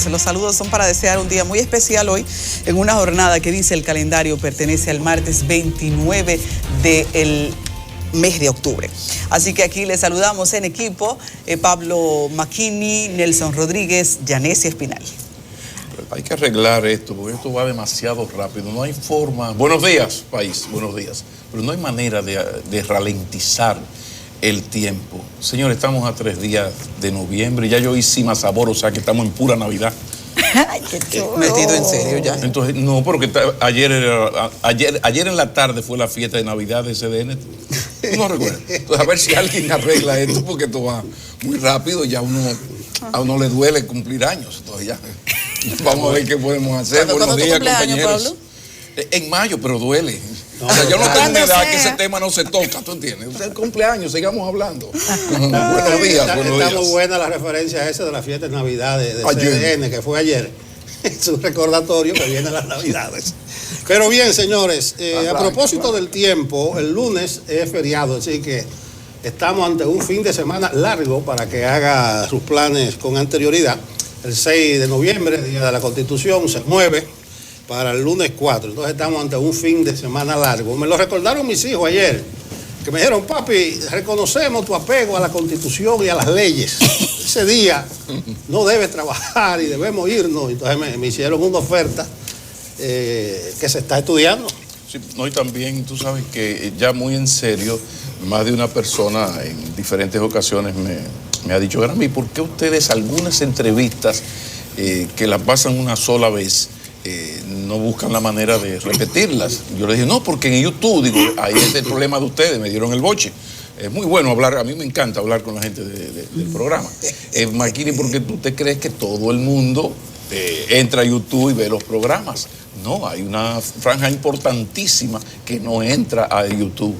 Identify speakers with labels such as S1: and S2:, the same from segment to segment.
S1: Los saludos son para desear un día muy especial hoy en una jornada que dice el calendario pertenece al martes 29 del mes de octubre. Así que aquí les saludamos en equipo Pablo Macchini, Nelson Rodríguez, Yanessia Espinal.
S2: Hay que arreglar esto, porque esto va demasiado rápido. No hay forma. Buenos días, país, buenos días. Pero no hay manera de ralentizar el tiempo. Señor, estamos a 3 días de noviembre. Ya yo hice más sabor, o sea que estamos en pura Navidad.
S1: Ay, qué chulo. Metido en serio ya.
S2: Entonces, no, porque ayer en la tarde fue la fiesta de Navidad de CDN. No recuerdo. Entonces, a ver si alguien arregla esto, porque esto va muy rápido. Ya a uno le duele cumplir años. Entonces ya, vamos a ver qué podemos hacer. Buenos días, compañeros. Pablo? En mayo, pero duele. No, o sea, yo no tengo una edad que ese tema no se toca, ¿tú entiendes? O sea, el cumpleaños, sigamos hablando. Buenos días,
S3: Está muy buena la referencia esa de la fiesta de Navidad de CDN, que fue ayer. Es un recordatorio que vienen las Navidades. Pero bien, señores, a propósito del tiempo, el lunes es feriado, así que estamos ante un fin de semana largo para que haga sus planes con anterioridad. El 6 de noviembre, Día de la Constitución, se mueve para el lunes 4. Entonces estamos ante un fin de semana largo. Me lo recordaron mis hijos ayer, que me dijeron: papi, reconocemos tu apego a la Constitución y a las leyes. Ese día no debes trabajar y debemos irnos. Entonces me hicieron una oferta que se está estudiando.
S2: Sí, no, y también tú sabes que ya muy en serio, más de una persona en diferentes ocasiones me ha dicho: Grammy, ¿por qué ustedes algunas entrevistas que las pasan una sola vez no buscan la manera de repetirlas? Yo le dije: no, porque en YouTube, digo, ahí es el problema de ustedes, me dieron el boche. Es muy bueno hablar, a mí me encanta hablar con la gente del programa. Macchini, porque tú te crees que todo el mundo entra a YouTube y ve los programas. No, hay una franja importantísima que no entra a YouTube.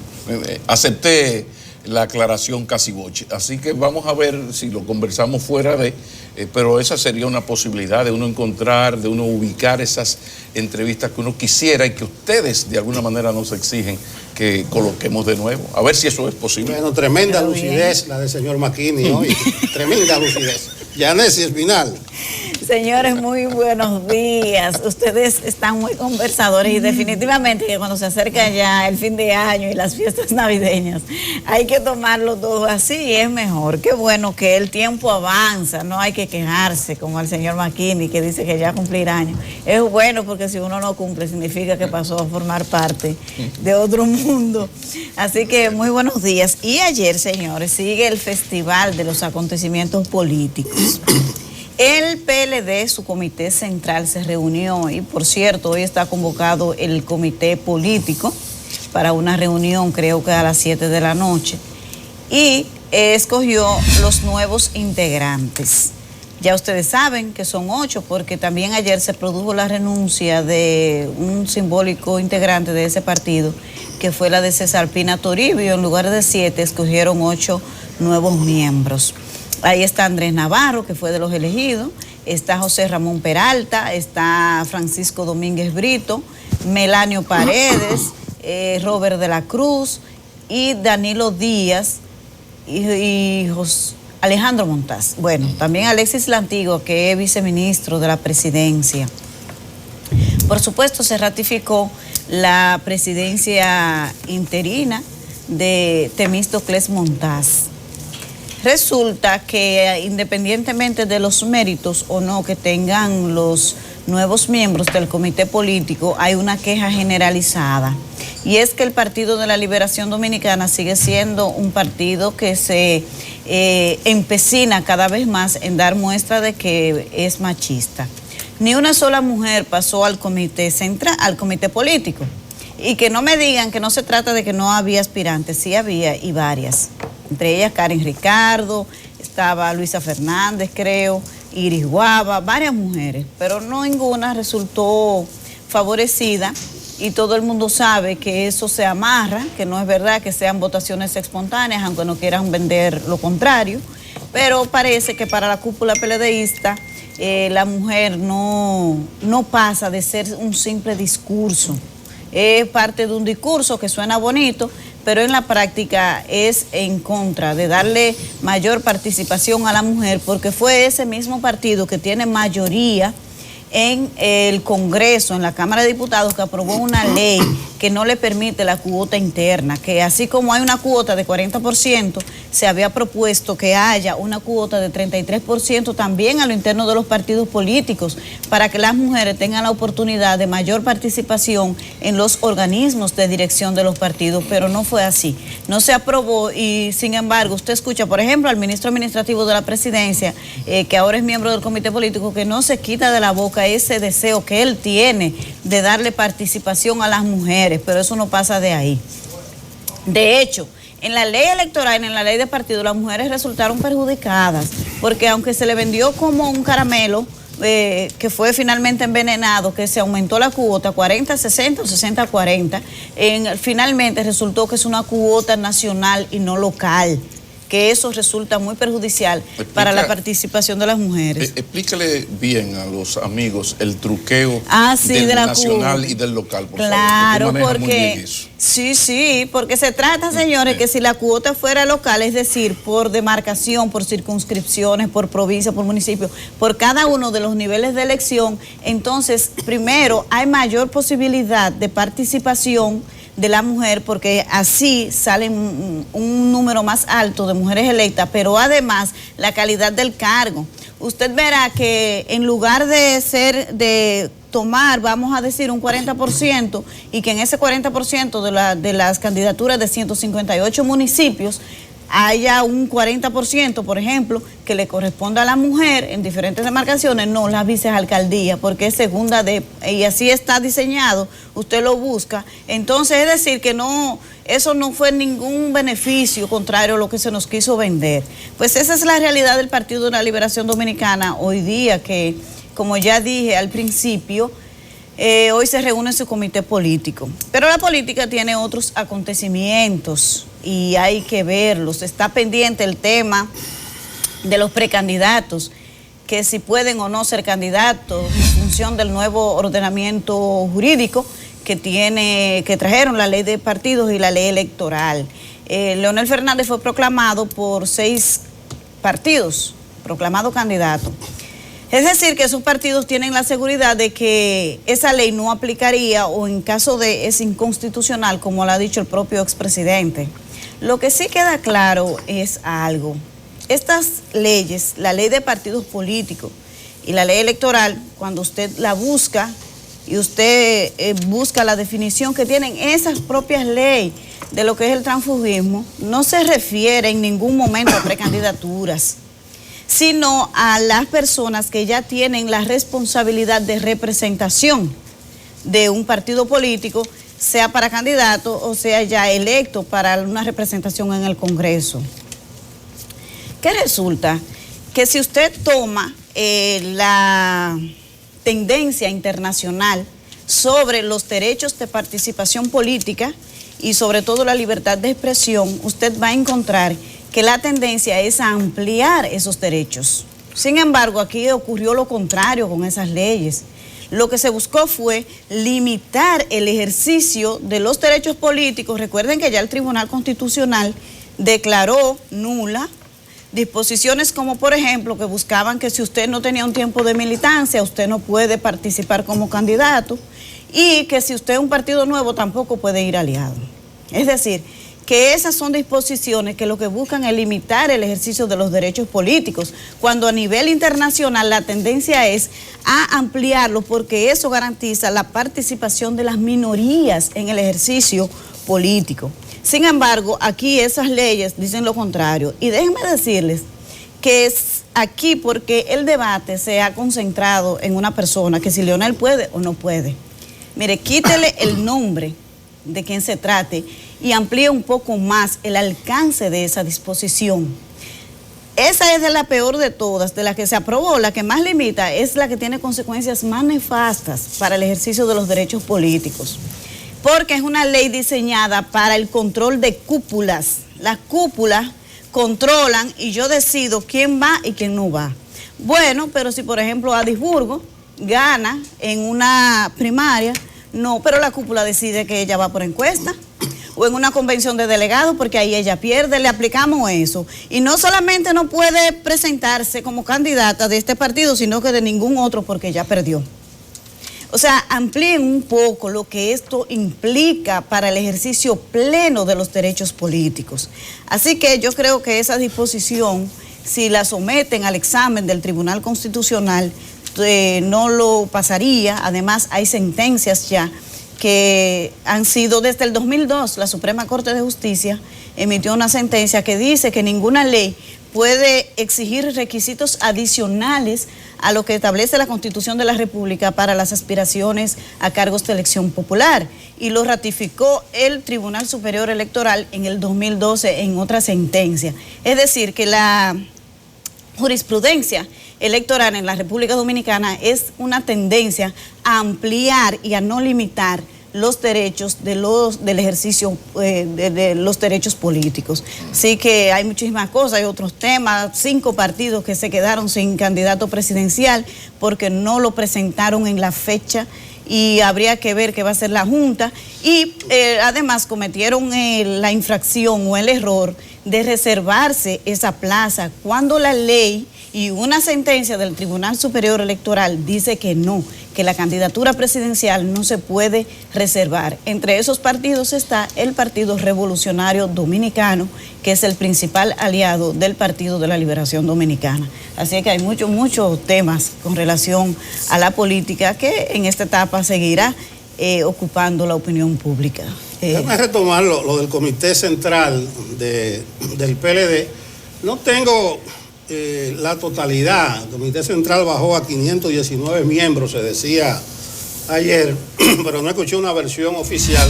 S2: Acepté la aclaración casi boche. Así que vamos a ver si lo conversamos fuera pero esa sería una posibilidad de uno encontrar, de uno ubicar esas entrevistas que uno quisiera y que ustedes de alguna manera nos exigen que coloquemos de nuevo. A ver si eso es posible.
S3: Bueno, tremenda lucidez la del señor Macchini hoy. Tremenda lucidez. Yanessia Espinal.
S4: Señores, muy buenos días. Ustedes están muy conversadores y definitivamente que cuando se acerca ya el fin de año y las fiestas navideñas, hay que tomarlo todo así y es mejor. Qué bueno que el tiempo avanza, no hay que quejarse como el señor Macchini que dice que ya cumplir años. Es bueno porque si uno no cumple significa que pasó a formar parte de otro mundo. Así que muy buenos días. Y ayer, señores, sigue el Festival de los Acontecimientos Políticos. El PLD, su comité central, se reunió y, por cierto, hoy está convocado el comité político para una reunión, creo que a las 7 de la noche, y escogió los nuevos integrantes. Ya ustedes saben que son 8, porque también ayer se produjo la renuncia de un simbólico integrante de ese partido, que fue la de César Pina Toribio. En lugar de 7, escogieron 8 nuevos miembros. Ahí está Andrés Navarro, que fue de los elegidos, está José Ramón Peralta, está Francisco Domínguez Brito, Melanio Paredes, Robert de la Cruz y Danilo Díaz y Alejandro Montaz. Bueno, también Alexis Lantigua, que es viceministro de la presidencia. Por supuesto, se ratificó la presidencia interina de Temístocles Montaz. Resulta que independientemente de los méritos o no que tengan los nuevos miembros del comité político, hay una queja generalizada. Y es que el Partido de la Liberación Dominicana sigue siendo un partido que se empecina cada vez más en dar muestra de que es machista. Ni una sola mujer pasó al comité central, al comité político. Y que no me digan que no se trata de que no había aspirantes, sí había y varias. Entre ellas Karen Ricardo, estaba Luisa Fernández, creo, Iris Guava, varias mujeres, pero no ninguna resultó favorecida y todo el mundo sabe que eso se amarra, que no es verdad que sean votaciones espontáneas, aunque no quieran vender lo contrario, pero parece que para la cúpula PLDista la mujer no pasa de ser un simple discurso. Es parte de un discurso que suena bonito, pero en la práctica es en contra de darle mayor participación a la mujer, porque fue ese mismo partido que tiene mayoría en el Congreso, en la Cámara de Diputados, que aprobó una ley que no le permite la cuota interna, que así como hay una cuota de 40%, se había propuesto que haya una cuota de 33% también a lo interno de los partidos políticos, para que las mujeres tengan la oportunidad de mayor participación en los organismos de dirección de los partidos, pero no fue así. No se aprobó y, sin embargo, usted escucha, por ejemplo, al ministro administrativo de la presidencia, que ahora es miembro del comité político, que no se quita de la boca ese deseo que él tiene de darle participación a las mujeres, pero eso no pasa de ahí. De hecho, en la ley electoral, en la ley de partido, las mujeres resultaron perjudicadas, porque aunque se le vendió como un caramelo, que fue finalmente envenenado, que se aumentó la cuota 40-60 o 60-40, finalmente resultó que es una cuota nacional y no local, que eso resulta muy perjudicial para la participación de las mujeres.
S2: Explícale bien a los amigos el truqueo
S4: del
S2: de nacional y del local, por favor.
S4: Claro, porque sí, porque se trata, señores, que si la cuota fuera local, es decir, por demarcación, por circunscripciones, por provincia, por municipio, por cada uno de los niveles de elección, entonces, primero, hay mayor posibilidad de participación de la mujer, porque así salen un número más alto de mujeres electas, pero además la calidad del cargo. Usted verá que en lugar de tomar, vamos a decir, un 40%, y que en ese 40% de las candidaturas de 158 municipios haya un 40%, por ejemplo, que le corresponda a la mujer en diferentes demarcaciones, no las vicealcaldías, porque es segunda y así está diseñado, usted lo busca. Entonces, es decir, que no, eso no fue ningún beneficio, contrario a lo que se nos quiso vender. Pues esa es la realidad del Partido de la Liberación Dominicana hoy día, que, como ya dije al principio, hoy se reúne su comité político. Pero la política tiene otros acontecimientos y hay que verlos. Está pendiente el tema de los precandidatos, que si pueden o no ser candidatos en función del nuevo ordenamiento jurídico que trajeron la ley de partidos y la ley electoral. Leonel Fernández fue proclamado por 6 partidos, proclamado candidato. Es decir, que esos partidos tienen la seguridad de que esa ley no aplicaría, o en caso de es inconstitucional, como lo ha dicho el propio expresidente. Lo que sí queda claro es algo. Estas leyes, la ley de partidos políticos y la ley electoral, cuando usted la busca y usted busca la definición que tienen esas propias leyes de lo que es el transfugismo, no se refiere en ningún momento a precandidaturas, sino a las personas que ya tienen la responsabilidad de representación de un partido político, sea para candidato o sea ya electo para una representación en el Congreso. ¿Qué resulta? Que si usted toma la tendencia internacional sobre los derechos de participación política y sobre todo la libertad de expresión, usted va a encontrar que la tendencia es a ampliar esos derechos. Sin embargo, aquí ocurrió lo contrario con esas leyes. Lo que se buscó fue limitar el ejercicio de los derechos políticos. Recuerden que ya el Tribunal Constitucional declaró nula disposiciones como, por ejemplo, que buscaban que si usted no tenía un tiempo de militancia, usted no puede participar como candidato, y que si usted es un partido nuevo tampoco puede ir aliado. Es decir, que esas son disposiciones que lo que buscan es limitar el ejercicio de los derechos políticos, cuando a nivel internacional la tendencia es a ampliarlos, porque eso garantiza la participación de las minorías en el ejercicio político. Sin embargo, aquí esas leyes dicen lo contrario. Y déjenme decirles que es aquí porque el debate se ha concentrado en una persona, que si Leonel puede o no puede. Mire, quítele el nombre de quien se trate y amplíe un poco más el alcance de esa disposición. Esa es de la peor de todas, de las que se aprobó, la que más limita, es la que tiene consecuencias más nefastas para el ejercicio de los derechos políticos, porque es una ley diseñada para el control de cúpulas. Las cúpulas controlan y yo decido quién va y quién no va. Bueno, pero si por ejemplo Adisburgo gana en una primaria, no, pero la cúpula decide que ella va por encuesta. o en una convención de delegados, porque ahí ella pierde, le aplicamos eso. Y no solamente no puede presentarse como candidata de este partido, sino que de ningún otro, porque ya perdió. O sea, amplíen un poco lo que esto implica para el ejercicio pleno de los derechos políticos. Así que yo creo que esa disposición, si la someten al examen del Tribunal Constitucional, no lo pasaría. Además, hay sentencias ya que han sido desde el 2002, la Suprema Corte de Justicia emitió una sentencia que dice que ninguna ley puede exigir requisitos adicionales a lo que establece la Constitución de la República para las aspiraciones a cargos de elección popular. Y lo ratificó el Tribunal Superior Electoral en el 2012 en otra sentencia. Es decir, que la jurisprudencia electoral en la República Dominicana es una tendencia a ampliar y a no limitar los derechos del ejercicio de los derechos políticos. Así que hay muchísimas cosas, hay otros temas, 5 partidos que se quedaron sin candidato presidencial porque no lo presentaron en la fecha y habría que ver qué va a hacer la Junta. Y además cometieron la infracción o el error de reservarse esa plaza cuando la ley y una sentencia del Tribunal Superior Electoral dice que no, que la candidatura presidencial no se puede reservar. Entre esos partidos está el Partido Revolucionario Dominicano, que es el principal aliado del Partido de la Liberación Dominicana. Así que hay muchos temas con relación a la política que en esta etapa seguirá ocupando la opinión pública.
S3: Déjame retomar lo del Comité Central del PLD. No tengo la totalidad. El Comité Central bajó a 519 miembros, se decía ayer, pero no escuché una versión oficial.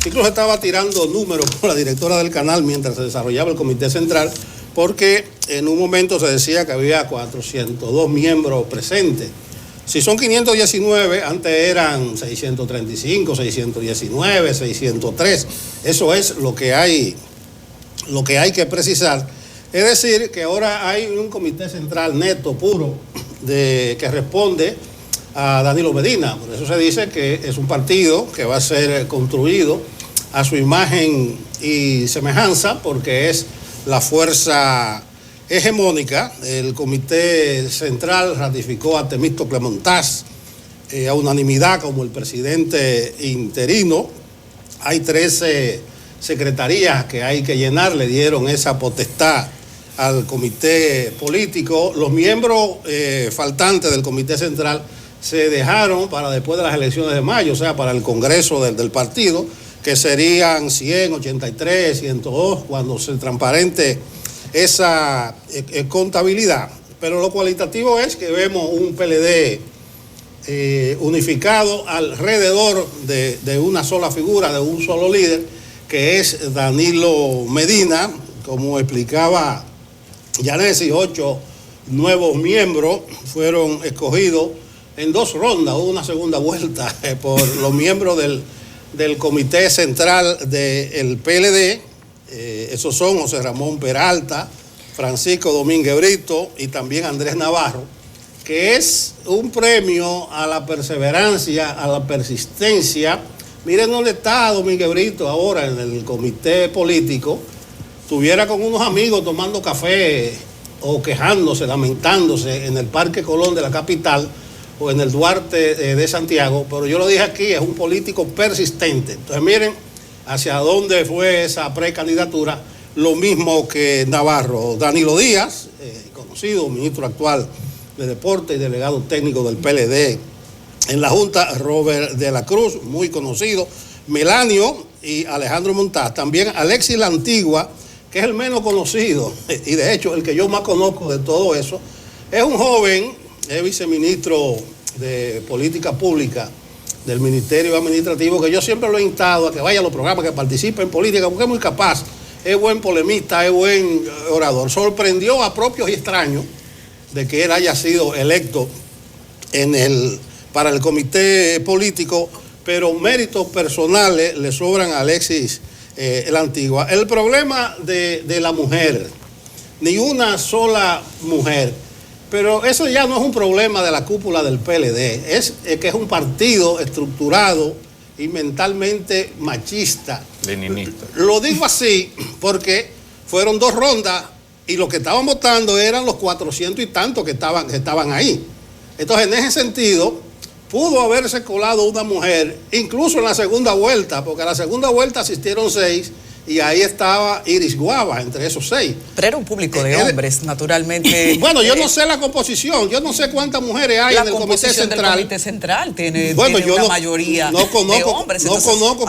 S3: Incluso estaba tirando números con la directora del canal mientras se desarrollaba el Comité Central, porque en un momento se decía que había 402 miembros presentes. Si son 519, antes eran 635, 619, 603. Eso es lo que hay que precisar. Es decir, que ahora hay un comité central neto, puro, que responde a Danilo Medina. Por eso se dice que es un partido que va a ser construido a su imagen y semejanza, porque es la fuerza hegemónica. El comité central ratificó a Temístocle Montaz a unanimidad como el presidente interino. Hay 13 secretarías que hay que llenar, le dieron esa potestad al comité político. Los miembros faltantes del comité central se dejaron para después de las elecciones de mayo, o sea, para el congreso del partido, que serían 100, 83, 102, cuando se transparente esa contabilidad. Pero lo cualitativo es que vemos un PLD unificado alrededor de una sola figura, de un solo líder, que es Danilo Medina. Como explicaba Yanesi, 8 nuevos miembros fueron escogidos en 2 rondas, hubo una segunda vuelta por los miembros del comité central del PLD. Esos son José Ramón Peralta, Francisco Domínguez Brito y también Andrés Navarro, que es un premio a la perseverancia, a la persistencia. Miren dónde está Domínguez Brito ahora en el comité político. Estuviera con unos amigos tomando café o quejándose, lamentándose en el Parque Colón de la capital o en el Duarte de Santiago, pero yo lo dije aquí, es un político persistente. Entonces miren hacia dónde fue esa precandidatura, lo mismo que Navarro. Danilo Díaz, conocido, ministro actual de Deporte y delegado técnico del PLD en la Junta. Robert de la Cruz, muy conocido. Melanio y Alejandro Montaz. También Alexis La Antigua, que es el menos conocido y de hecho el que yo más conozco de todo eso. Es un joven, es viceministro de Política Pública del Ministerio Administrativo, que yo siempre lo he instado a que vaya a los programas, que participe en política, porque es muy capaz, es buen polemista, es buen orador. Sorprendió a propios y extraños de que él haya sido electo para el comité político, pero méritos personales le sobran a Alexis La Antigua. El problema de la mujer, ni una sola mujer, pero eso ya no es un problema de la cúpula del PLD, es que es un partido estructurado y mentalmente machista.
S2: Leninista.
S3: Lo digo así porque fueron 2 rondas y los que estaban votando eran los 400 y tantos que estaban ahí. Entonces, en ese sentido, pudo haberse colado una mujer, incluso en la segunda vuelta, porque a la segunda vuelta asistieron 6 y ahí estaba Iris Guava entre esos 6.
S1: Pero era un público de hombres, naturalmente.
S3: Bueno, yo no sé la composición, yo no sé cuántas mujeres hay en el Comité Central.
S1: El Comité Central tiene una mayoría de hombres.
S3: No conozco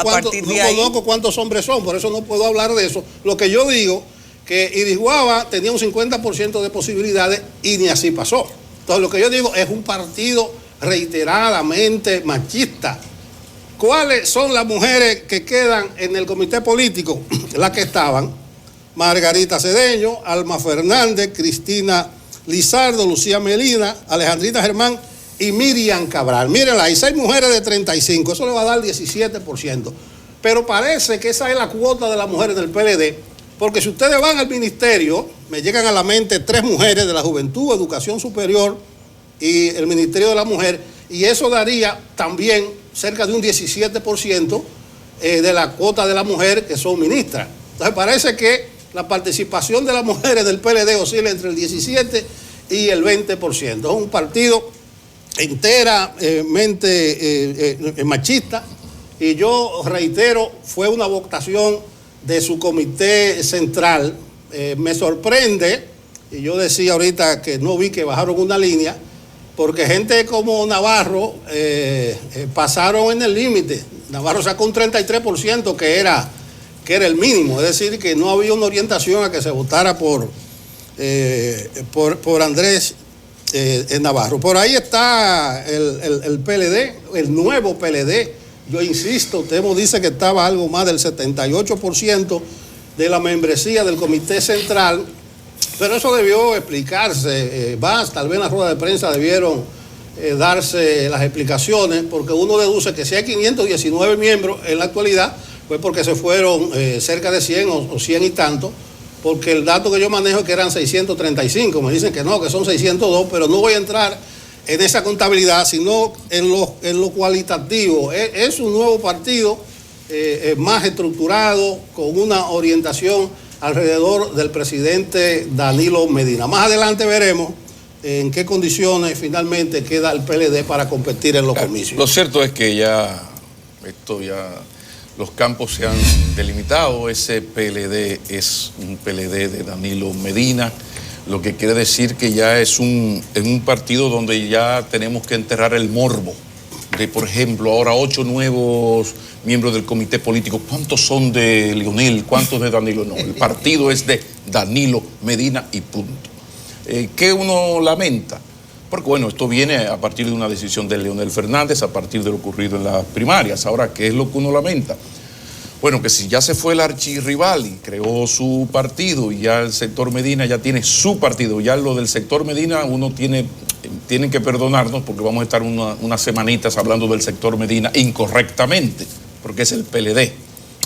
S3: cuántos hombres son, por eso no puedo hablar de eso. Lo que yo digo, que Iris Guava tenía un 50% de posibilidades y ni así pasó. Entonces, lo que yo digo es un partido reiteradamente machista. ¿Cuáles son las mujeres que quedan en el comité político? Las que estaban: Margarita Cedeño, Alma Fernández, Cristina Lizardo, Lucía Melina, Alejandrina Germán y Miriam Cabral. Mírenla, hay 6 mujeres de 35, eso le va a dar 17%. Pero parece que esa es la cuota de las mujeres del PLD, porque si ustedes van al ministerio, me llegan a la mente 3 mujeres de la Juventud, Educación Superior y el Ministerio de la Mujer, y eso daría también cerca de un 17% de la cuota de la mujer que son ministras. Entonces parece que la participación de las mujeres del PLD oscila entre el 17 y el 20%. Es un partido enteramente machista, y yo reitero, fue una votación de su comité central. Me sorprende, y yo decía ahorita que no vi que bajaron una línea, porque gente como Navarro pasaron en el límite. Navarro sacó un 33%, que era el mínimo, es decir, que no había una orientación a que se votara por Andrés Navarro. Por ahí está el PLD, el nuevo PLD. Yo insisto, Temo dice que estaba algo más del 78% de la membresía del Comité Central, pero eso debió explicarse más. Tal vez en la rueda de prensa debieron darse las explicaciones, porque uno deduce que si hay 519 miembros en la actualidad, fue porque se fueron cerca de 100 o 100 y tanto, porque el dato que yo manejo es que eran 635, me dicen que no, que son 602, pero no voy a entrar en esa contabilidad, sino en lo cualitativo. Es un nuevo partido más estructurado, con una orientación alrededor del presidente Danilo Medina. Más adelante veremos en qué condiciones finalmente queda el PLD para competir en los comicios.
S2: Lo cierto es que ya los campos se han delimitado. Ese PLD es un PLD de Danilo Medina, lo que quiere decir que ya es un partido donde ya tenemos que enterrar el morbo de, por ejemplo, ahora 8 nuevos miembros del comité político. ¿Cuántos son de Leonel? ¿Cuántos de Danilo? No, el partido es de Danilo Medina y punto. ¿Qué uno lamenta? Porque bueno, esto viene a partir de una decisión de Leonel Fernández, a partir de lo ocurrido en las primarias. Ahora, ¿qué es lo que uno lamenta? Bueno, que si ya se fue el archirrival y creó su partido, y ya el sector Medina ya tiene su partido, ya lo del sector Medina uno tienen que perdonarnos, porque vamos a estar unas semanitas hablando del sector Medina incorrectamente, porque es el PLD.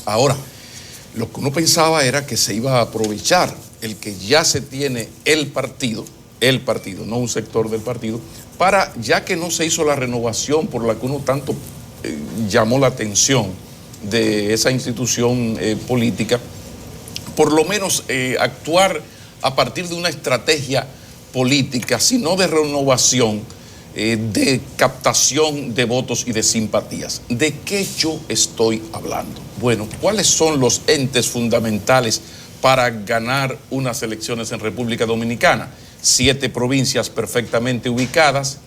S2: Ahora, lo que uno pensaba era que se iba a aprovechar el que ya se tiene el partido, no un sector del partido, para, ya que no se hizo la renovación por la que uno tanto llamó la atención de esa institución política, por lo menos actuar a partir de una estrategia política, sino de renovación, de captación de votos y de simpatías. ¿De qué yo estoy hablando? Bueno, ¿cuáles son los entes fundamentales para ganar unas elecciones en República Dominicana? 7 provincias perfectamente ubicadas,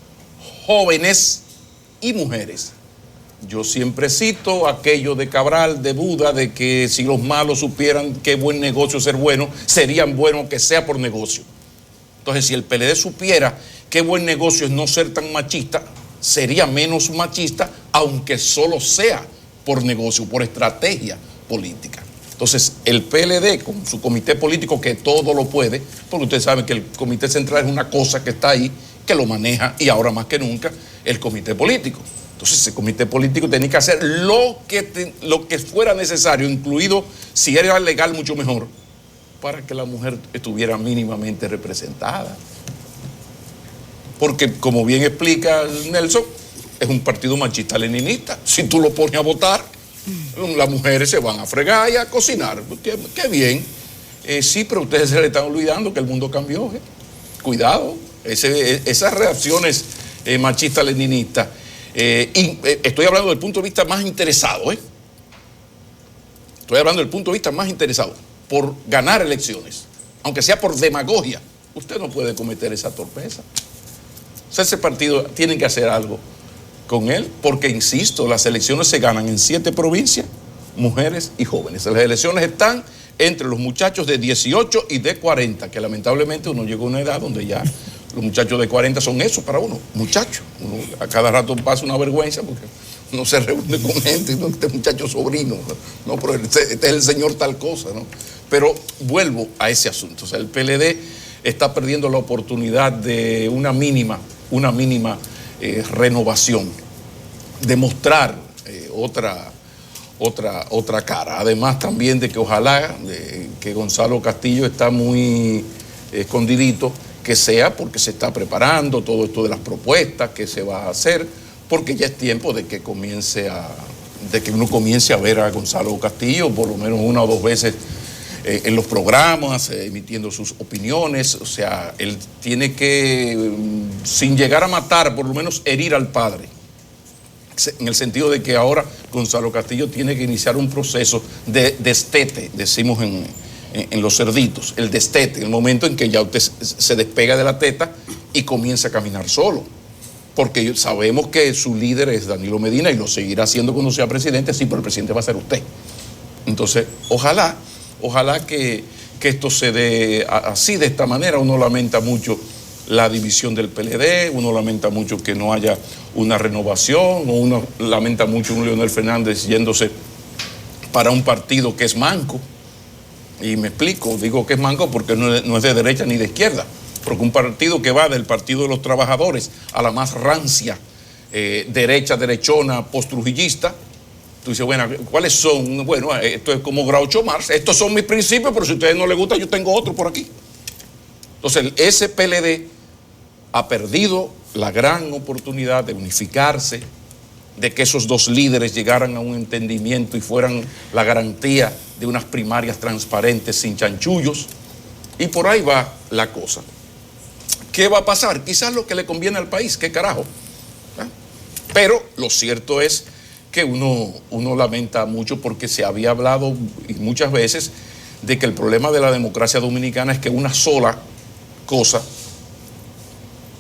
S2: jóvenes y mujeres. Yo siempre cito aquello de Cabral, de Buda, de que si los malos supieran qué buen negocio ser bueno, serían buenos que sea por negocio. Entonces, si el PLD supiera qué buen negocio es no ser tan machista, sería menos machista, aunque solo sea por negocio, por estrategia política. Entonces, el PLD, con su comité político, que todo lo puede, porque ustedes saben que el comité central es una cosa que está ahí, que lo maneja, y ahora más que nunca, el comité político. Entonces, ese comité político tenía que hacer lo que fuera necesario, incluido, si era legal, mucho mejor, para que la mujer estuviera mínimamente representada. Porque, como bien explica Nelson, es un partido machista-leninista. Si tú lo pones a votar, las mujeres se van a fregar y a cocinar. Qué bien. Sí, pero ustedes se le están olvidando que el mundo cambió. Cuidado. Esas reacciones machistas-leninistas. Y estoy hablando del punto de vista más interesado. Estoy hablando del punto de vista más interesado por ganar elecciones, aunque sea por demagogia. Usted no puede cometer esa torpeza. O sea, ese partido tiene que hacer algo con él, porque, insisto, las elecciones se ganan en 7 provincias, mujeres y jóvenes. Las elecciones están entre los muchachos de 18 y de 40, que lamentablemente uno llega a una edad donde ya los muchachos de 40 son eso para uno, muchachos. Uno a cada rato pasa una vergüenza porque uno se reúne con gente, ¿no? Este muchacho sobrino, no, pero este es el señor tal cosa, ¿no? Pero vuelvo a ese asunto. O sea, el PLD está perdiendo la oportunidad de una mínima renovación, de mostrar otra cara. Además también de que ojalá que Gonzalo Castillo está muy escondidito, que sea porque se está preparando todo esto de las propuestas que se va a hacer, porque ya es tiempo de que uno comience a ver a Gonzalo Castillo por lo menos 1 o 2 veces en los programas, emitiendo sus opiniones. O sea, él tiene que, sin llegar a matar, por lo menos herir al padre, en el sentido de que ahora Gonzalo Castillo tiene que iniciar un proceso de destete, decimos en los cerditos, el destete, el momento en que ya usted se despega de la teta y comienza a caminar solo, porque sabemos que su líder es Danilo Medina y lo seguirá haciendo cuando sea presidente. Sí, pero el presidente va a ser usted. Entonces, ojalá que esto se dé así, de esta manera. Uno lamenta mucho la división del PLD, uno lamenta mucho que no haya una renovación, o uno lamenta mucho un Leonel Fernández yéndose para un partido que es manco. Y me explico, digo que es manco porque no es de derecha ni de izquierda, porque un partido que va del Partido de los Trabajadores a la más rancia derecha, derechona, postrujillista. Tú dices, bueno, ¿cuáles son? Bueno, esto es como Groucho Marx, estos son mis principios, pero si a ustedes no les gusta, yo tengo otro por aquí. Entonces, ese PLD ha perdido la gran oportunidad de unificarse, de que esos 2 líderes llegaran a un entendimiento y fueran la garantía de unas primarias transparentes, sin chanchullos, y por ahí va la cosa. ¿Qué va a pasar? Quizás lo que le conviene al país, qué carajo. Pero lo cierto es que uno lamenta mucho, porque se había hablado y muchas veces de que el problema de la democracia dominicana es que una sola cosa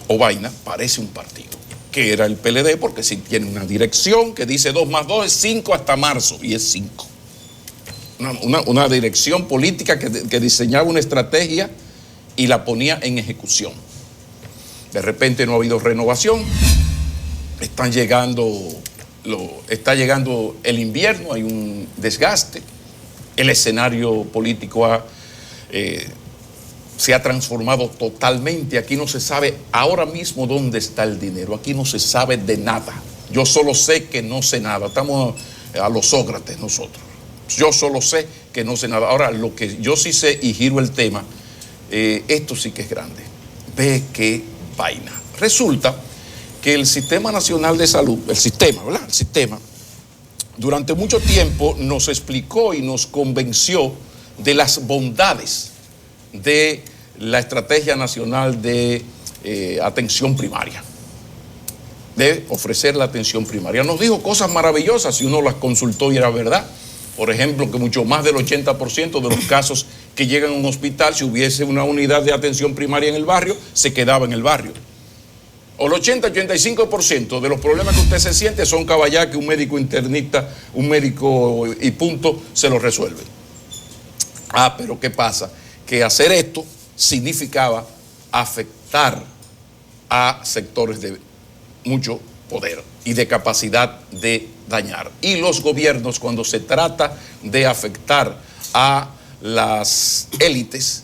S2: o vaina parece un partido, que era el PLD, porque sí tiene una dirección que dice 2 más 2 es 5 hasta marzo, y es 5. Una dirección política que diseñaba una estrategia y la ponía en ejecución. De repente no ha habido renovación, está llegando el invierno, hay un desgaste, el escenario político se ha transformado totalmente. Aquí no se sabe ahora mismo dónde está el dinero, aquí no se sabe de nada. Yo solo sé que no sé nada, estamos a los Sócrates nosotros. Yo solo sé que no sé nada. Ahora, lo que yo sí sé, y giro el tema, esto sí que es grande. Ve qué vaina. Resulta que el Sistema Nacional de Salud, el sistema, durante mucho tiempo nos explicó y nos convenció de las bondades de la Estrategia Nacional de Atención Primaria, de ofrecer la atención primaria. Nos dijo cosas maravillosas si uno las consultó y era verdad. Por ejemplo, que mucho más del 80% de los casos que llegan a un hospital, si hubiese una unidad de atención primaria en el barrio, se quedaba en el barrio. O el 80-85% de los problemas que usted se siente son caballá que un médico internista, un médico y punto, se los resuelve. Pero ¿qué pasa? Que hacer esto significaba afectar a sectores de mucho poder y de capacidad de dañar. Y los gobiernos, cuando se trata de afectar a las élites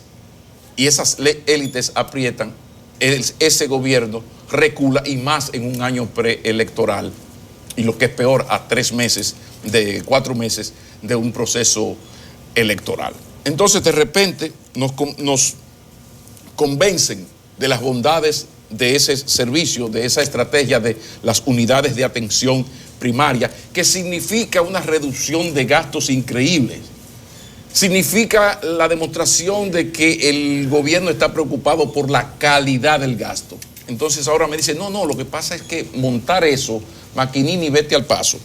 S2: y esas élites aprietan, ese gobierno recula, y más en un año preelectoral, y lo que es peor, a 4 meses de un proceso electoral. Entonces, de repente, nos convencen de las bondades de ese servicio, de esa estrategia de las unidades de atención primaria, que significa una reducción de gastos increíbles. Significa la demostración de que el gobierno está preocupado por la calidad del gasto. Entonces ahora me dice, no, lo que pasa es que montar eso, Maquinini, vete al paso,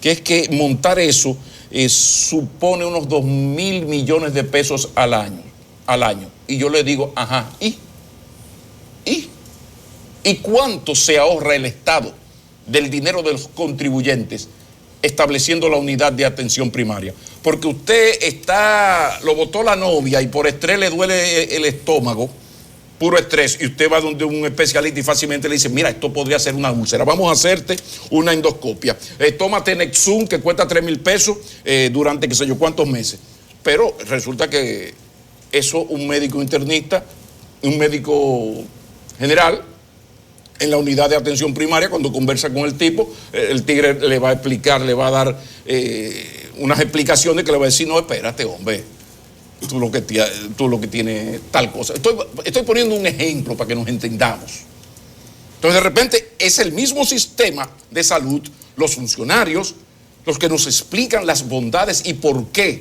S2: que es que montar eso supone unos 2.000 millones de pesos al año. Y yo le digo, ajá, ¿y cuánto se ahorra el Estado del dinero de los contribuyentes estableciendo la unidad de atención primaria? Porque usted lo botó la novia y por estrés le duele el estómago, puro estrés, y usted va donde un especialista y fácilmente le dice, mira, esto podría ser una úlcera, vamos a hacerte una endoscopia, tómate Nexum que cuesta 3.000 pesos durante qué sé yo cuántos meses. Pero resulta que eso un médico internista, un médico general, en la unidad de atención primaria, cuando conversa con el tipo, el tigre le va a explicar, le va a dar unas explicaciones que le va a decir, no, espérate, hombre, tú lo que tienes tal cosa. Estoy poniendo un ejemplo para que nos entendamos. Entonces, de repente, es el mismo sistema de salud, los funcionarios, los que nos explican las bondades y por qué,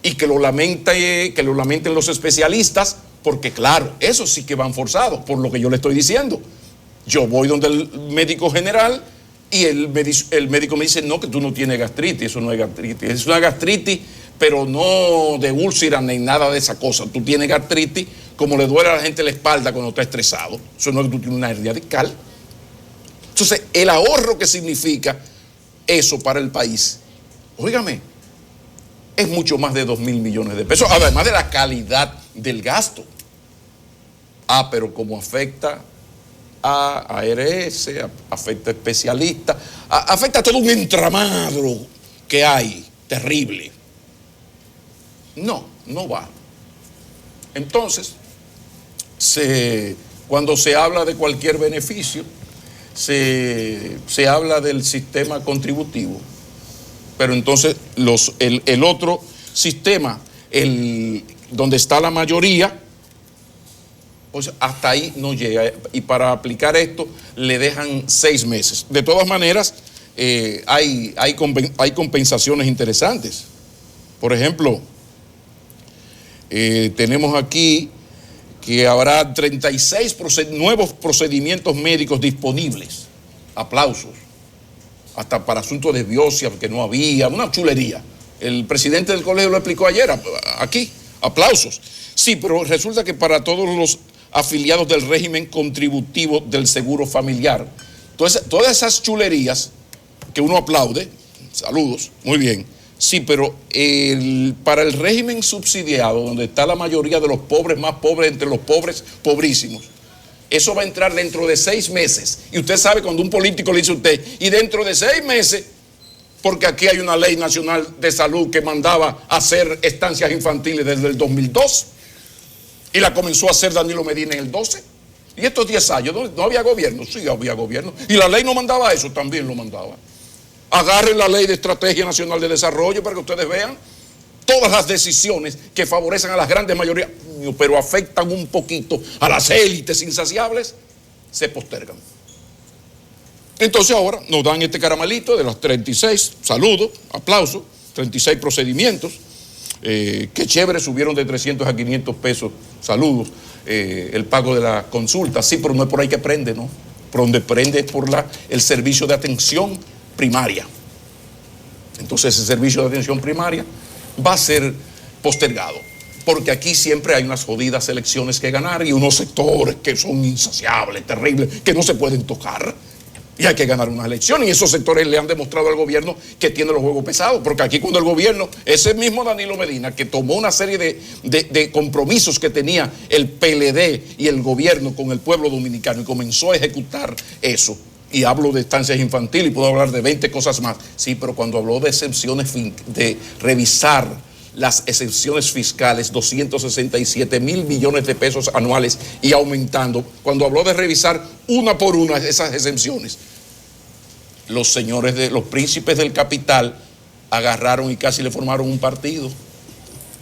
S2: y que lo lamenten los especialistas, porque claro, esos sí que van forzados, por lo que yo le estoy diciendo. Yo voy donde el médico general y el médico me dice, no, que tú no tienes gastritis, eso no es gastritis, es una gastritis, pero no de úlcera ni nada de esa cosa. Tú tienes gastritis como le duele a la gente la espalda cuando está estresado. Eso no es que tú tienes una hernia discal. Entonces, el ahorro que significa eso para el país, óigame, es mucho más de 2.000 millones de pesos, además de la calidad del gasto. Pero como afecta a ARS, afecta a especialistas, afecta a todo un entramado que hay, terrible. No va. Entonces, cuando se habla de cualquier beneficio, se habla del sistema contributivo. Pero entonces el otro sistema, donde está la mayoría, pues hasta ahí no llega. Y para aplicar esto le dejan 6 meses. De todas maneras, hay compensaciones interesantes. Por ejemplo, tenemos aquí que habrá 36 nuevos procedimientos médicos disponibles. Aplausos. Hasta para asuntos de biopsia, que no había, una chulería. El presidente del colegio lo explicó ayer, aquí, aplausos. Sí, pero resulta que para todos los afiliados del régimen contributivo del seguro familiar, entonces, todas esas chulerías que uno aplaude, saludos, muy bien, sí, pero para el régimen subsidiado, donde está la mayoría de los pobres más pobres entre los pobres pobrísimos, eso va a entrar dentro de 6 meses. Y usted sabe cuando un político le dice a usted, y dentro de 6 meses, porque aquí hay una ley nacional de salud que mandaba hacer estancias infantiles desde el 2002, y la comenzó a hacer Danilo Medina en el 12. Y estos 10 años, ¿no había gobierno? Sí, había gobierno. Y la ley no mandaba eso, también lo mandaba. Agarren la ley de Estrategia Nacional de Desarrollo para que ustedes vean todas las decisiones que favorecen a las grandes mayorías, pero afectan un poquito a las élites insaciables, se postergan. Entonces ahora nos dan este caramelito de los 36, saludos, aplausos, 36 procedimientos. Qué chévere, subieron de 300 a 500 pesos, saludos, el pago de la consulta. Sí, pero no es por ahí que prende, ¿no? Por donde prende es por el servicio de atención primaria. Entonces ese servicio de atención primaria va a ser postergado, porque aquí siempre hay unas jodidas elecciones que ganar y unos sectores que son insaciables, terribles, que no se pueden tocar. Y hay que ganar unas elecciones, y esos sectores le han demostrado al gobierno que tiene los juegos pesados, porque aquí cuando el gobierno, ese mismo Danilo Medina, que tomó una serie de compromisos que tenía el PLD y el gobierno con el pueblo dominicano y comenzó a ejecutar eso, y hablo de estancias infantiles y puedo hablar de 20 cosas más, sí, pero cuando habló de exenciones, de revisar las exenciones fiscales, 267 mil millones de pesos anuales y aumentando, cuando habló de revisar una por una esas exenciones, los príncipes del capital agarraron y casi le formaron un partido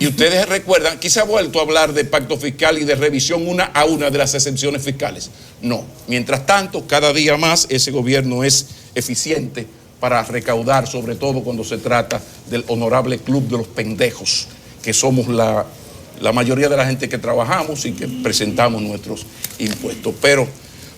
S2: Y ustedes recuerdan, aquí se ha vuelto a hablar de pacto fiscal y de revisión una a una de las exenciones fiscales. No. Mientras tanto, cada día más ese gobierno es eficiente para recaudar, sobre todo cuando se trata del honorable club de los pendejos, que somos la mayoría de la gente que trabajamos y que presentamos nuestros impuestos. Pero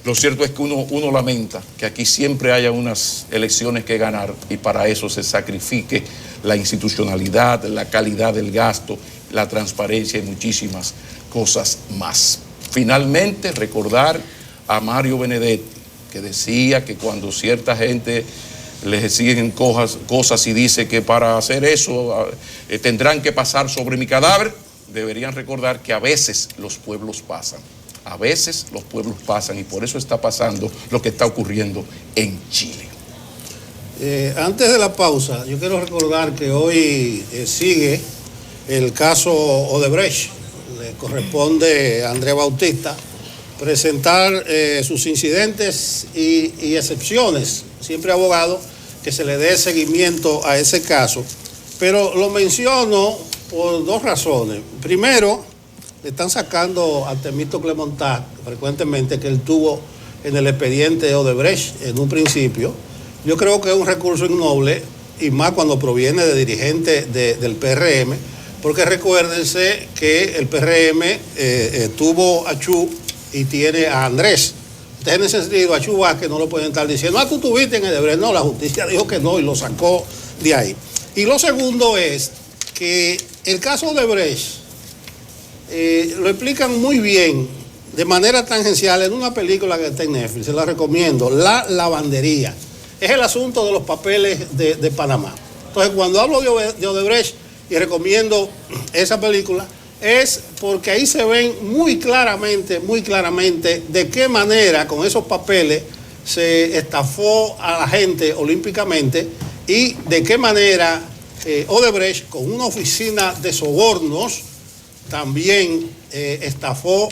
S2: lo cierto es que uno lamenta que aquí siempre haya unas elecciones que ganar y para eso se sacrifique la institucionalidad, la calidad del gasto, la transparencia y muchísimas cosas más. Finalmente, recordar a Mario Benedetti, que decía que cuando cierta gente les siguen cosas y dice que para hacer eso tendrán que pasar sobre mi cadáver, deberían recordar que a veces los pueblos pasan. A veces los pueblos pasan y por eso está pasando lo que está ocurriendo en Chile.
S3: Antes de la pausa, yo quiero recordar que hoy sigue el caso Odebrecht. Le corresponde a Andrés Bautista presentar sus incidentes y excepciones, siempre abogado, que se le dé seguimiento a ese caso. Pero lo menciono por dos razones. Primero, le están sacando a Temístocle Montá frecuentemente que él tuvo en el expediente de Odebrecht en un principio. Yo creo que es un recurso innoble y más cuando proviene de dirigentes del PRM, porque recuérdense que el PRM tuvo a Chu y tiene a Andrés. Entonces, en ese sentido, a Chu Vázquez no lo pueden estar diciendo, tú tuviste en Odebrecht. No, la justicia dijo que no y lo sacó de ahí. Y lo segundo es que el caso Odebrecht lo explican muy bien, de manera tangencial, en una película que está en Netflix, se la recomiendo, La Lavandería. Es el asunto de los papeles de Panamá. Entonces, cuando hablo de Odebrecht y recomiendo esa película, es porque ahí se ven muy claramente de qué manera con esos papeles se estafó a la gente olímpicamente y de qué manera Odebrecht, con una oficina de sobornos, también estafó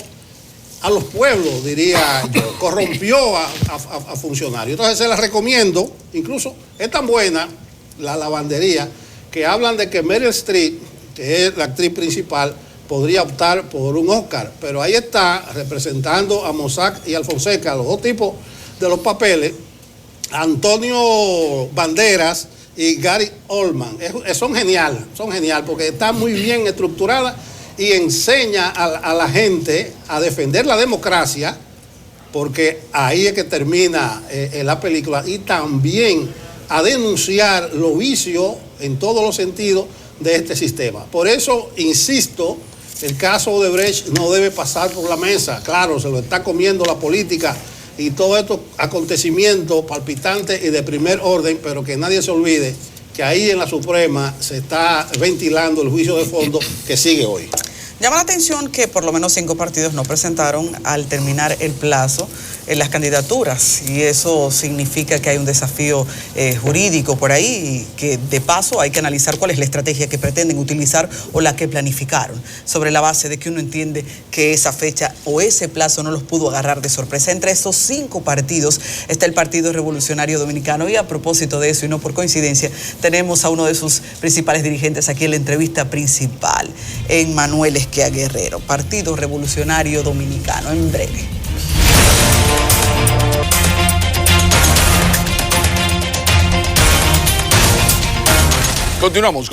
S3: a los pueblos, diría yo, corrompió a funcionarios. Entonces se las recomiendo, incluso es tan buena La Lavandería, que hablan de que Meryl Streep, que es la actriz principal, podría optar por un Oscar, pero ahí está representando a Mossack y Fonseca, los dos tipos de los papeles, Antonio Banderas y Gary Oldman. Son genial, porque está muy bien estructurada y enseña a la gente a defender la democracia, porque ahí es que termina la película, y también a denunciar los vicios en todos los sentidos de este sistema. Por eso, insisto, el caso Odebrecht no debe pasar por la mesa. Claro, se lo está comiendo la política y todos estos acontecimientos palpitantes y de primer orden, pero que nadie se olvide que ahí en la Suprema se está ventilando el juicio de fondo que sigue hoy.
S1: Llama la atención que por lo menos 5 partidos no presentaron al terminar el plazo en las candidaturas, y eso significa que hay un desafío jurídico por ahí, y que de paso hay que analizar cuál es la estrategia que pretenden utilizar o la que planificaron, sobre la base de que uno entiende que esa fecha o ese plazo no los pudo agarrar de sorpresa. Entre estos 5 partidos está el Partido Revolucionario Dominicano, y a propósito de eso, y no por coincidencia, tenemos a uno de sus principales dirigentes aquí en la entrevista principal, Emmanuel Esquea Guerrero, Partido Revolucionario Dominicano, en breve.
S2: Continuamos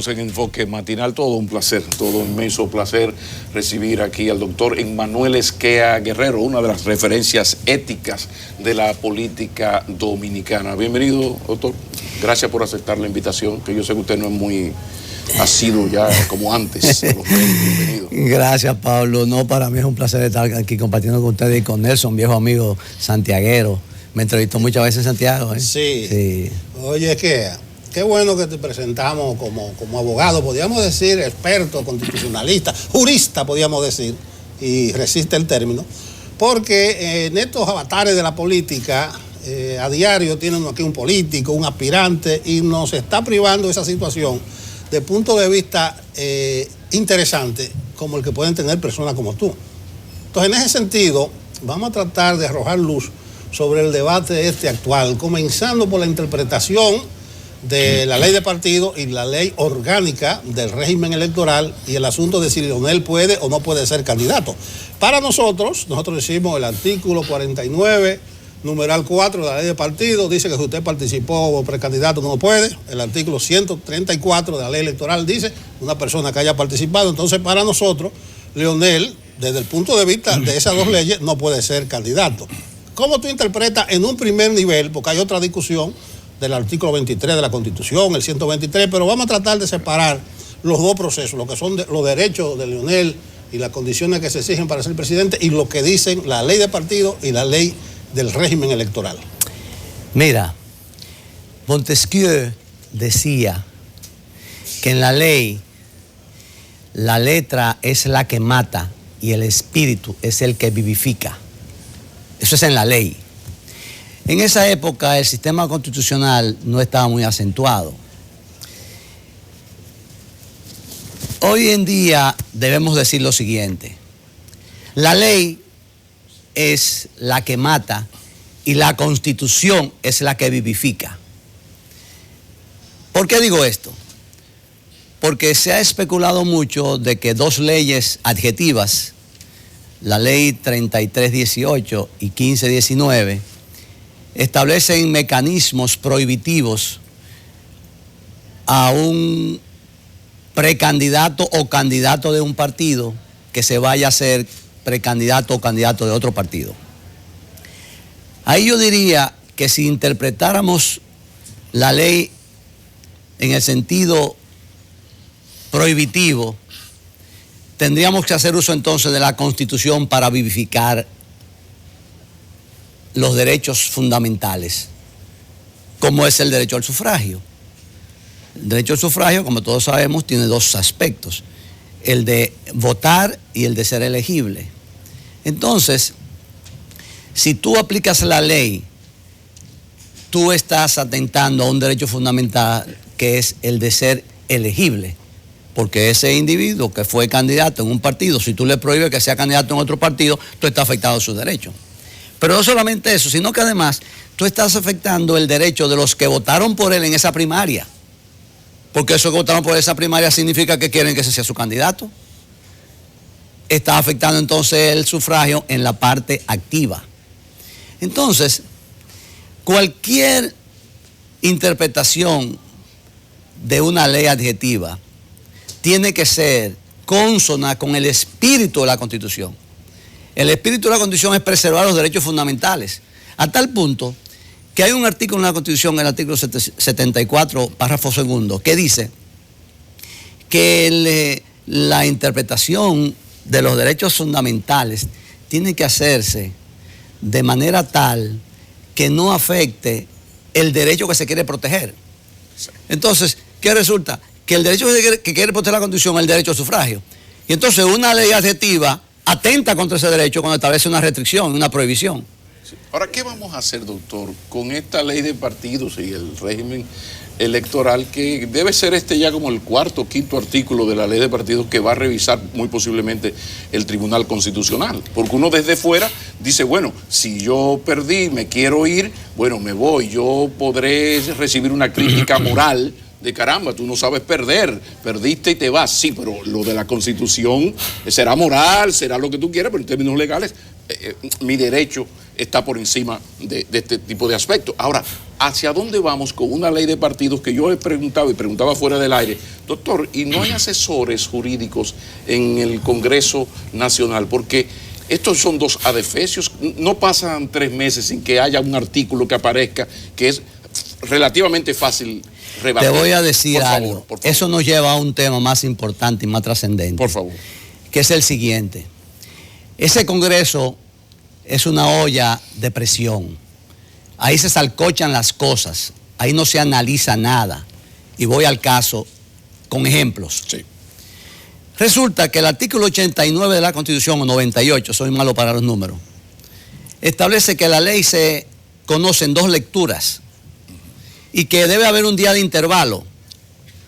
S2: en Enfoque Matinal. Todo un placer, todo un inmenso placer recibir aquí al doctor Emmanuel Esquea Guerrero, una de las referencias éticas de la política dominicana. Bienvenido, doctor. Gracias por aceptar la invitación, que yo sé que usted no es muy asiduo ya como antes. Bienvenido.
S5: Gracias, Pablo. No, para mí es un placer estar aquí compartiendo con ustedes y con Nelson, viejo amigo santiaguero. Me entrevistó muchas veces en Santiago, ¿eh?
S3: Sí. Oye, qué bueno que te presentamos como abogado, podríamos decir, experto, constitucionalista, jurista, podríamos decir, y resiste el término, porque en estos avatares de la política, a diario tienen aquí un político, un aspirante, y nos está privando esa situación de punto de vista interesante, como el que pueden tener personas como tú. Entonces, en ese sentido, vamos a tratar de arrojar luz sobre el debate actual, comenzando por la interpretación de la ley de partido y la ley orgánica del régimen electoral y el asunto de si Leonel puede o no puede ser candidato. Para nosotros decimos el artículo 49, numeral 4 de la ley de partido, dice que si usted participó o precandidato no puede. El artículo 134 de la ley electoral dice una persona que haya participado. Entonces, para nosotros, Leonel, desde el punto de vista de esas dos leyes, no puede ser candidato. ¿Cómo tú interpretas en un primer nivel? Porque hay otra discusión del artículo 23 de la Constitución, el 123, pero vamos a tratar de separar los dos procesos, lo que son los derechos de Leonel y las condiciones que se exigen para ser presidente y lo que dicen la ley de partido y la ley del régimen electoral.
S5: Mira, Montesquieu decía que en la ley la letra es la que mata y el espíritu es el que vivifica. Eso es en la ley. En esa época el sistema constitucional no estaba muy acentuado. Hoy en día debemos decir lo siguiente: la ley es la que mata y la Constitución es la que vivifica. ¿Por qué digo esto? Porque se ha especulado mucho de que dos leyes adjetivas, la ley 3318 y 1519, establecen mecanismos prohibitivos a un precandidato o candidato de un partido que se vaya a ser precandidato o candidato de otro partido. Ahí yo diría que si interpretáramos la ley en el sentido prohibitivo, tendríamos que hacer uso entonces de la Constitución para vivificar los derechos fundamentales, como es el derecho al sufragio. El derecho al sufragio, como todos sabemos, tiene dos aspectos: el de votar y el de ser elegible. Entonces, si tú aplicas la ley, tú estás atentando a un derecho fundamental que es el de ser elegible, porque ese individuo que fue candidato en un partido, si tú le prohíbes que sea candidato en otro partido, tú estás afectando sus derechos. Pero no solamente eso, sino que además tú estás afectando el derecho de los que votaron por él en esa primaria, porque esos que votaron por esa primaria significa que quieren que ese sea su candidato. Está afectando entonces el sufragio en la parte activa. Entonces, cualquier interpretación de una ley adjetiva tiene que ser consona con el espíritu de la Constitución. El espíritu de la Constitución es preservar los derechos fundamentales, a tal punto que hay un artículo en la Constitución, el artículo 74, párrafo segundo, que dice que la interpretación de los derechos fundamentales tiene que hacerse de manera tal que no afecte el derecho que se quiere proteger. Entonces, ¿qué resulta? Que el derecho que quiere proteger la Constitución es el derecho al sufragio. Y entonces una ley adjetiva atenta contra ese derecho cuando establece una restricción, una prohibición.
S2: Sí. Ahora, ¿qué vamos a hacer, doctor, con esta ley de partidos y el régimen electoral, que debe ser ya como el cuarto o quinto artículo de la ley de partidos que va a revisar muy posiblemente el Tribunal Constitucional? Porque uno desde fuera dice, bueno, si yo perdí, me quiero ir, bueno, me voy, yo podré recibir una crítica moral de caramba, tú no sabes perder, perdiste y te vas. Sí, pero lo de la Constitución será moral, será lo que tú quieras, pero en términos legales mi derecho está por encima de este tipo de aspectos. Ahora, ¿hacia dónde vamos con una ley de partidos que yo he preguntado y preguntaba fuera del aire? Doctor, ¿y no hay asesores jurídicos en el Congreso Nacional? Porque estos son dos adefesios, no pasan 3 meses sin que haya un artículo que aparezca que es relativamente fácil rebatir.
S5: Te voy a decir
S2: por
S5: algo.
S2: favor, por favor.
S5: Eso nos lleva a un tema más importante y más trascendente.
S2: Por favor.
S5: Que es el siguiente. Ese Congreso es una olla de presión. Ahí se salcochan las cosas. Ahí no se analiza nada. Y voy al caso con ejemplos.
S2: Sí.
S5: Resulta que el artículo 89 de la Constitución, o 98, soy malo para los números, establece que la ley se conoce en 2 lecturas y que debe haber un día de intervalo.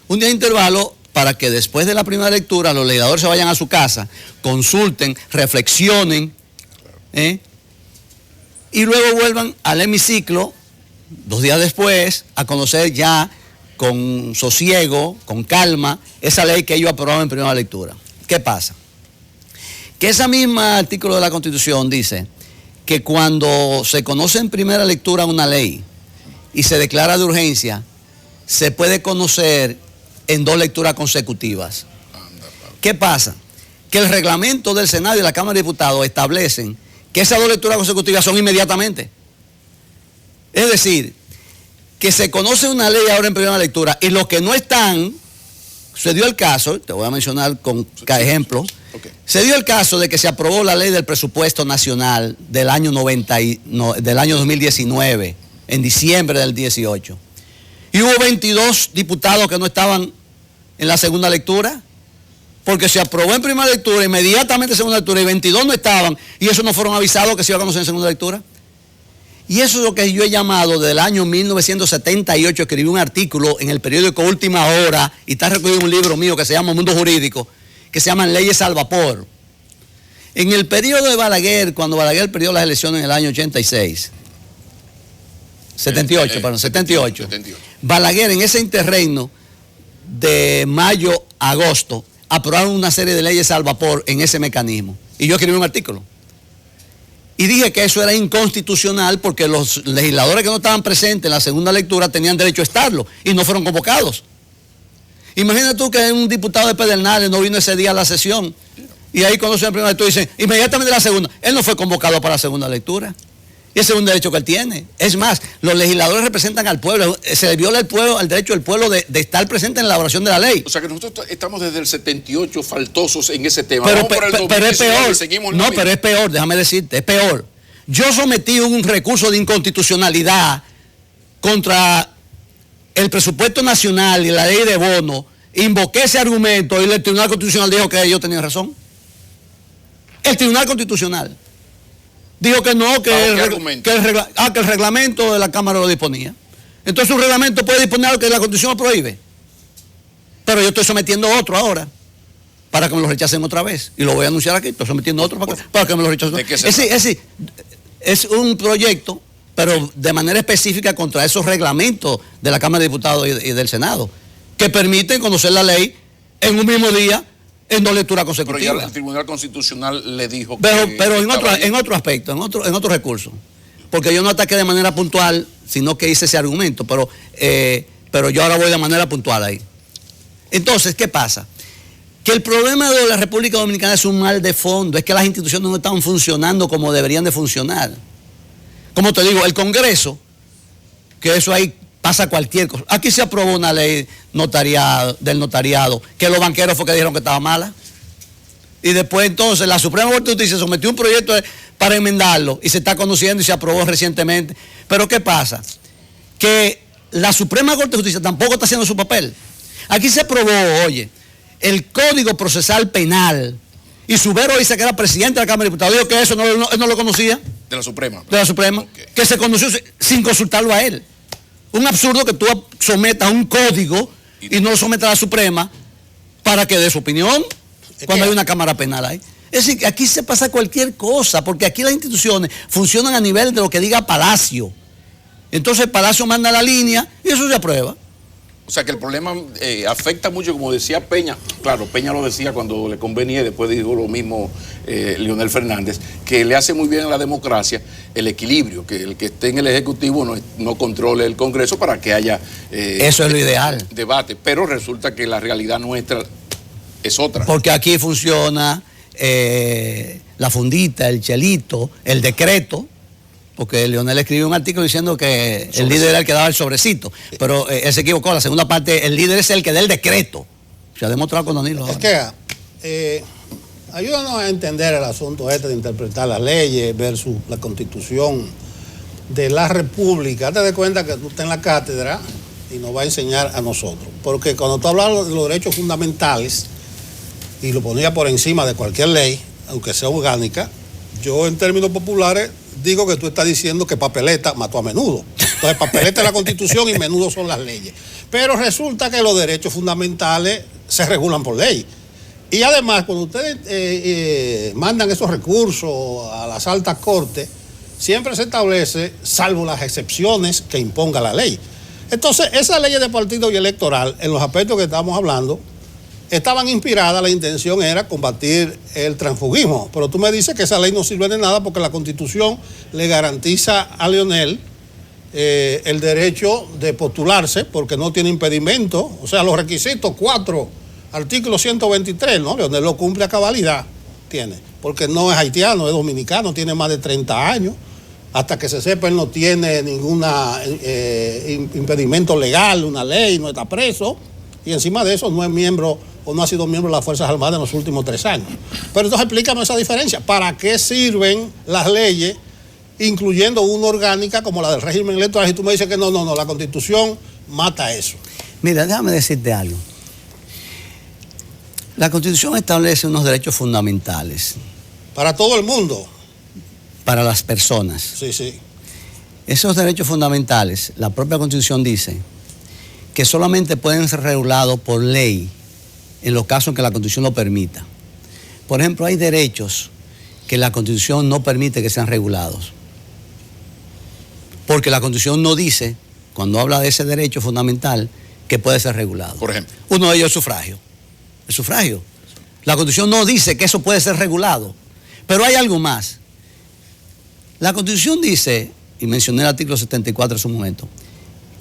S5: Un día de intervalo para que después de la primera lectura los legisladores se vayan a su casa, consulten, reflexionen, y luego vuelvan al hemiciclo 2 días después a conocer ya con sosiego, con calma, esa ley que ellos aprobaron en primera lectura. ¿Qué pasa? Que ese mismo artículo de la Constitución dice que cuando se conoce en primera lectura una ley y se declara de urgencia, se puede conocer en 2 lecturas consecutivas. ¿Qué pasa? Que el reglamento del Senado y la Cámara de Diputados establecen que esas 2 lecturas consecutivas son inmediatamente. Es decir, que se conoce una ley ahora en primera lectura y los que no están, se dio el caso, te voy a mencionar con ejemplo, se dio el caso de que se aprobó la ley del presupuesto nacional del año 2019, en diciembre del 18. Y hubo 22 diputados que no estaban en la segunda lectura, porque se aprobó en primera lectura, inmediatamente en segunda lectura, y 22 no estaban, y esos no fueron avisados que se iba a conocer en segunda lectura. Y eso es lo que yo he llamado, desde el año 1978, escribí un artículo en el periódico Última Hora, y está recogido en un libro mío que se llama Mundo Jurídico, que se llaman Leyes al Vapor. En el periodo de Balaguer, cuando Balaguer perdió las elecciones en el año 78, Balaguer en ese interregno de mayo a agosto, aprobaron una serie de leyes al vapor en ese mecanismo. Y yo escribí un artículo. Y dije que eso era inconstitucional porque los legisladores que no estaban presentes en la segunda lectura tenían derecho a estarlo y no fueron convocados. Imagina tú que un diputado de Pedernales no vino ese día a la sesión y ahí cuando se la primera lectura dicen, inmediatamente la segunda. Él no fue convocado para la segunda lectura. Y ese es un derecho que él tiene. Es más, los legisladores representan al pueblo. Se le viola al derecho del pueblo de estar presente en la elaboración de la ley.
S2: O sea que nosotros estamos desde el 78 faltosos en ese tema.
S5: Pero es peor. No, pero es peor, déjame decirte, es peor. Yo sometí un recurso de inconstitucionalidad contra el presupuesto nacional y la ley de bono. Invoqué ese argumento y el Tribunal Constitucional dijo que ellos tenían razón. El Tribunal Constitucional dijo que no, que el reglamento de la Cámara lo disponía. Entonces un reglamento puede disponer lo que la Constitución lo prohíbe. Pero yo estoy sometiendo otro ahora para que me lo rechacen otra vez. Y lo voy a anunciar aquí, estoy sometiendo otro para que me lo rechacen. Es un proyecto, pero de manera específica contra esos reglamentos de la Cámara de Diputados y del Senado, que permiten conocer la ley en un mismo día, en 2 lecturas consecutivas.
S2: Pero ya el Tribunal Constitucional le dijo
S5: pero en otro aspecto, en otro recurso. Porque yo no ataqué de manera puntual, sino que hice ese argumento, pero yo ahora voy de manera puntual ahí. Entonces, ¿qué pasa? Que el problema de la República Dominicana es un mal de fondo, es que las instituciones no están funcionando como deberían de funcionar. Como te digo, el Congreso, que eso ahí pasa cualquier cosa. Aquí se aprobó una ley del notariado, que los banqueros fue que dijeron que estaba mala. Y después entonces la Suprema Corte de Justicia sometió un proyecto para enmendarlo y se está conociendo y se aprobó recientemente. Pero ¿qué pasa? Que la Suprema Corte de Justicia tampoco está haciendo su papel. Aquí se aprobó, oye, el Código Procesal Penal, y Subero dice que era presidente de la Cámara de Diputados, dijo que eso él no lo conocía.
S2: De la Suprema.
S5: De la Suprema, okay. Que se conoció sin consultarlo a él. Un absurdo que tú sometas un código y no lo sometas a la Suprema para que dé su opinión cuando hay una Cámara Penal ahí. Es decir, que aquí se pasa cualquier cosa, porque aquí las instituciones funcionan a nivel de lo que diga Palacio. Entonces el Palacio manda la línea y eso se aprueba.
S2: O sea que el problema afecta mucho, como decía Peña. Claro, Peña lo decía cuando le convenía, después dijo lo mismo Leonel Fernández, que le hace muy bien a la democracia el equilibrio, que el que esté en el Ejecutivo no controle el Congreso para que haya
S5: eso es lo ideal.
S2: Debate. Pero resulta que la realidad nuestra es otra.
S5: Porque aquí funciona la fundita, el chelito, el decreto. Porque Leonel escribió un artículo diciendo que el líder era el que daba el sobrecito, pero él se equivocó. La segunda parte, el líder es el que da el decreto. Se ha demostrado con Danilo.
S3: Es que ayúdanos a entender el asunto de interpretar las leyes versus la Constitución de la República. Te das cuenta que tú estás en la cátedra y nos va a enseñar a nosotros. Porque cuando tú hablas de los derechos fundamentales y lo ponía por encima de cualquier ley, aunque sea orgánica, yo en términos populares digo que tú estás diciendo que papeleta mató a menudo. Entonces papeleta es la Constitución y menudo son las leyes. Pero resulta que los derechos fundamentales se regulan por ley. Y además, cuando ustedes mandan esos recursos a las altas cortes, siempre se establece, salvo las excepciones que imponga la ley. Entonces, esas leyes de partido y electoral, en los aspectos que estamos hablando, estaban inspiradas, la intención era combatir el transfugismo. Pero tú me dices que esa ley no sirve de nada porque la Constitución le garantiza a Leonel el derecho de postularse porque no tiene impedimento. O sea, los requisitos 4, artículo 123, ¿no? Leonel lo cumple a cabalidad, tiene. Porque no es haitiano, es dominicano, tiene más de 30 años. Hasta que se sepa, él no tiene ningún impedimento legal, una ley, no está preso. Y encima de eso no es miembro o no ha sido miembro de las Fuerzas Armadas en los últimos 3 años. Pero entonces explícame esa diferencia. ¿Para qué sirven las leyes, incluyendo una orgánica como la del régimen electoral? Y tú me dices que no, la Constitución mata eso.
S5: Mira, déjame decirte algo. La Constitución establece unos derechos fundamentales.
S3: Para todo el mundo.
S5: Para las personas.
S3: Sí, sí.
S5: Esos derechos fundamentales, la propia Constitución dice que solamente pueden ser regulados por ley en los casos en que la Constitución lo permita. Por ejemplo, hay derechos que la Constitución no permite que sean regulados. Porque la Constitución no dice, cuando habla de ese derecho fundamental, que puede ser regulado.
S2: Por ejemplo.
S5: Uno de ellos es el sufragio. El sufragio. La Constitución no dice que eso puede ser regulado. Pero hay algo más. La Constitución dice, y mencioné el artículo 74 en su momento,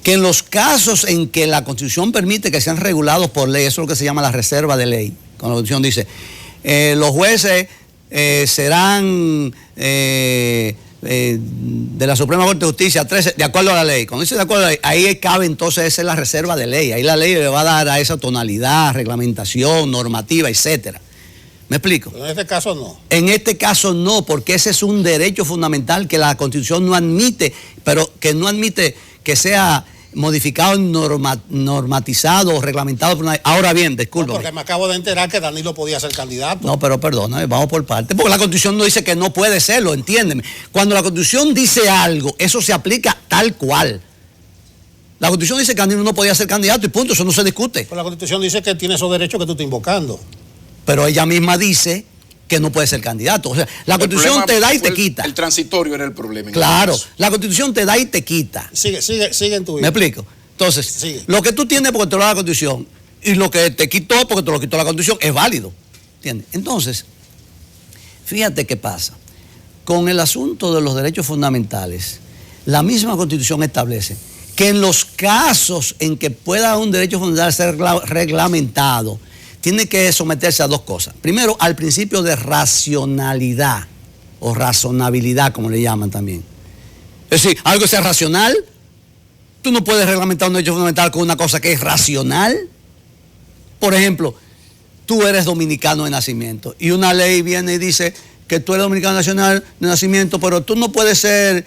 S5: que en los casos en que la Constitución permite que sean regulados por ley, eso es lo que se llama la reserva de ley. Cuando la Constitución dice, los jueces serán de la Suprema Corte de Justicia 13, de acuerdo a la ley. Cuando dice de acuerdo a la ley, ahí cabe entonces, esa es la reserva de ley. Ahí la ley le va a dar a esa tonalidad, reglamentación, normativa, etcétera. ¿Me explico?
S3: Pero en este caso no.
S5: En este caso no, porque ese es un derecho fundamental que la Constitución no admite, pero que no admite que sea modificado, normatizado o reglamentado por una... Ahora bien, disculpa.
S3: No, porque me acabo de enterar que Danilo podía ser candidato.
S5: No, pero perdóname, vamos por parte, porque la Constitución no dice que no puede serlo, entiéndeme. Cuando la Constitución dice algo, eso se aplica tal cual. La Constitución dice que Danilo no podía ser candidato y punto, eso no se discute.
S3: Pero la Constitución dice que tiene esos derechos que tú estás invocando.
S5: Pero ella misma dice que no puede ser candidato. O sea, la Constitución te da y te quita.
S2: El transitorio era el problema.
S5: Claro, la Constitución te da y te quita.
S3: Sigue en tu vida.
S5: ¿Me explico? Entonces,
S3: Sigue.
S5: Lo que tú tienes porque te lo da la Constitución y lo que te quitó porque te lo quitó la Constitución es válido. ¿Entiendes? Entonces, fíjate qué pasa. Con el asunto de los derechos fundamentales, la misma Constitución establece que en los casos en que pueda un derecho fundamental ser reglamentado, tiene que someterse a dos cosas. Primero, al principio de racionalidad o razonabilidad, como le llaman también. Es decir, algo que sea racional, tú no puedes reglamentar un derecho fundamental con una cosa que es racional. Por ejemplo, tú eres dominicano de nacimiento y una ley viene y dice que tú eres dominicano nacional de nacimiento, pero tú no puedes ser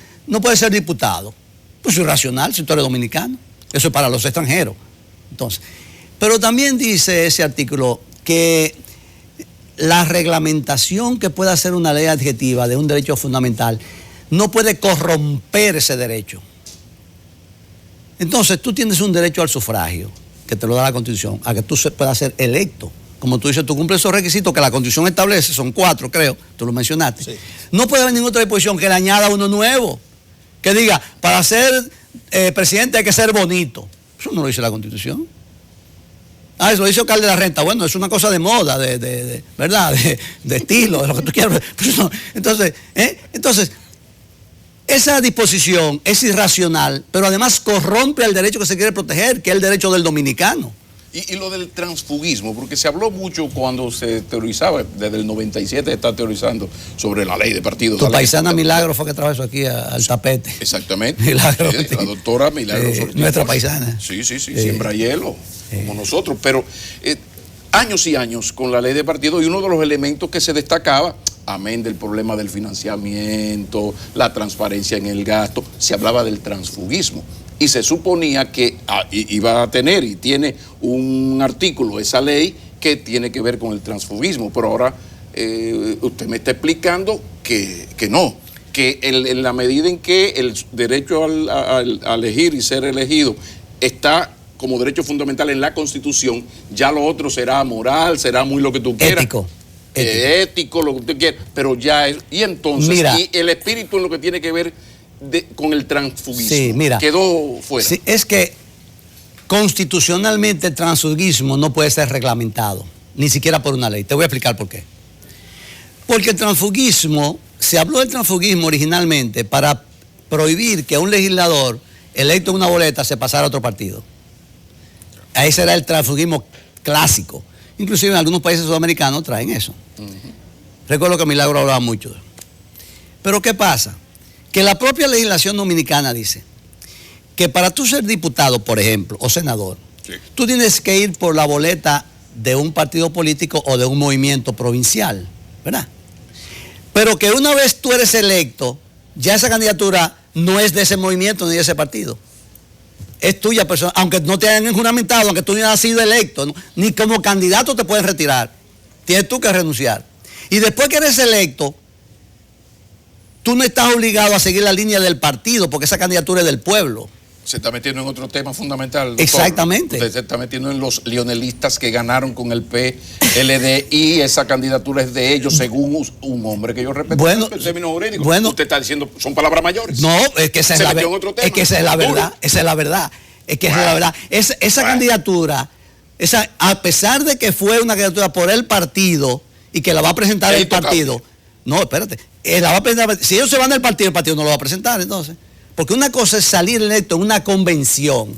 S5: diputado. Pues soy racional si tú eres dominicano. Eso es para los extranjeros. Entonces, pero también dice ese artículo que la reglamentación que pueda hacer una ley adjetiva de un derecho fundamental no puede corromper ese derecho. Entonces tú tienes un derecho al sufragio, que te lo da la Constitución, a que tú puedas ser electo. Como tú dices, tú cumples esos requisitos que la Constitución establece, son 4 creo, tú lo mencionaste. Sí. No puede haber ninguna otra disposición que le añada uno nuevo, que diga, para ser presidente hay que ser bonito. Eso no lo dice la Constitución. Eso lo dice Oscar de la Renta. Bueno, es una cosa de moda, ¿verdad? De estilo, de lo que tú quieras. Entonces, esa disposición es irracional, pero además corrompe el derecho que se quiere proteger, que es el derecho del dominicano.
S2: Y lo del transfugismo, porque se habló mucho cuando se teorizaba, desde el 97 está teorizando sobre la ley de partidos.
S5: Tu paisana Milagro fue que trajo eso aquí al tapete.
S2: Exactamente.
S5: Milagro.
S2: La doctora Milagro.
S5: Nuestra paisana.
S2: Sí, siembra hielo, como nosotros. Pero años y años con la ley de partidos, y uno de los elementos que se destacaba, amén del problema del financiamiento, la transparencia en el gasto, se hablaba del transfugismo. Y se suponía que iba a tener y tiene un artículo, esa ley, que tiene que ver con el transfugismo. Pero ahora usted me está explicando que no, que en la medida en que el derecho a elegir y ser elegido está como derecho fundamental en la Constitución, ya lo otro será moral, será muy lo que tú quieras. Ético, lo que tú quieras, pero ya es... Y entonces, mira, y el espíritu en lo que tiene que ver con el transfugismo,
S5: sí, mira,
S2: quedó fuera.
S5: Sí, es que constitucionalmente el transfugismo no puede ser reglamentado, ni siquiera por una ley. Te voy a explicar por qué. Porque el transfugismo, se habló del transfugismo originalmente para prohibir que un legislador electo en una boleta se pasara a otro partido. Ese era el transfugismo clásico. Inclusive en algunos países sudamericanos traen eso. Recuerdo que Milagro hablaba mucho. Pero ¿qué pasa? Que la propia legislación dominicana dice que para tú ser diputado, por ejemplo, o senador, sí, tú tienes que ir por la boleta de un partido político o de un movimiento provincial, ¿verdad? Pero que una vez tú eres electo, ya esa candidatura no es de ese movimiento ni de ese partido. Es tuya personal, aunque no te hayan juramentado, aunque tú no hayas sido electo, ¿no? Ni como candidato te puedes retirar. Tienes tú que renunciar. Y después que eres electo, tú no estás obligado a seguir la línea del partido, porque esa candidatura es del pueblo.
S2: Se está metiendo en otro tema fundamental, doctor.
S5: Exactamente.
S2: Usted se está metiendo en los leonelistas que ganaron con el PLD y esa candidatura es de ellos, según un hombre que yo respeto.
S5: Bueno,
S2: en términos jurídicos.
S5: Bueno,
S2: usted está diciendo, son palabras mayores.
S5: No, es que esa es la verdad. Es que esa es la verdad. Esa es la verdad. Es que esa es la verdad. Esa candidatura, a pesar de que fue una candidatura por el partido y que la va a presentar el partido. No, espérate. La va a presentar, si ellos se van del partido, el partido no lo va a presentar, entonces. Porque una cosa es salir electo en una convención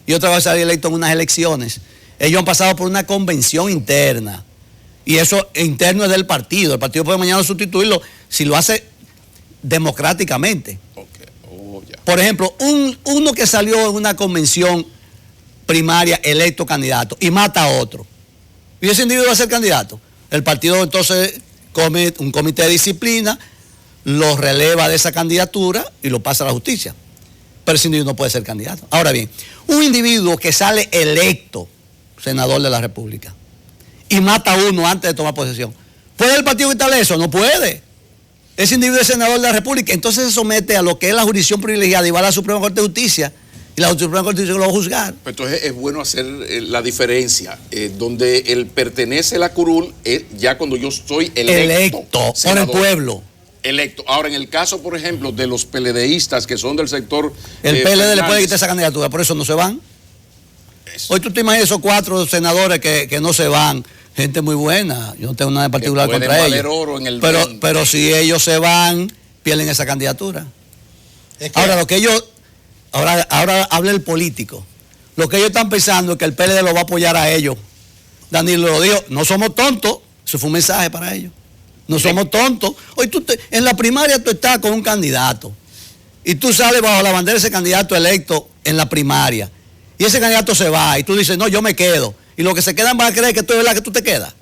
S5: y otra cosa es salir electo en unas elecciones. Ellos han pasado por una convención interna y eso interno es del partido. El partido puede mañana sustituirlo si lo hace democráticamente.
S2: Okay. Oh, yeah.
S5: Por ejemplo, uno que salió en una convención primaria electo candidato y mata a otro. ¿Y ese individuo va a ser candidato? El partido entonces come un comité de disciplina, lo releva de esa candidatura y lo pasa a la justicia. Pero ese individuo no puede ser candidato. Ahora bien, un individuo que sale electo senador de la República y mata a uno antes de tomar posesión, ¿puede el partido quitarle eso? No puede. Ese individuo es senador de la República, entonces se somete a lo que es la jurisdicción privilegiada y va a la Suprema Corte de Justicia y la Suprema Corte de Justicia lo va a juzgar.
S2: Entonces es bueno hacer la diferencia, donde él pertenece a la curul, ya cuando yo soy electo
S5: por el pueblo.
S2: Electo. Ahora, en el caso, por ejemplo, de los PLDistas que son del sector...
S5: El PLD le puede quitar esa candidatura, por eso no se van. Eso. Hoy tú te imaginas esos 4 senadores que no se van, gente muy buena, yo no tengo nada en particular contra ellos.
S2: Oro en el
S5: pero si ellos se van, pierden esa candidatura. Es que... Ahora, lo que ellos... Ahora habla el político. Lo que ellos están pensando es que el PLD lo va a apoyar a ellos. Danilo lo dijo, no somos tontos, eso fue un mensaje para ellos. No somos tontos. Hoy en la primaria tú estás con un candidato y tú sales bajo la bandera de ese candidato electo en la primaria y ese candidato se va y tú dices, no, yo me quedo. Y los que se quedan van a creer que tú es verdad que tú te quedas.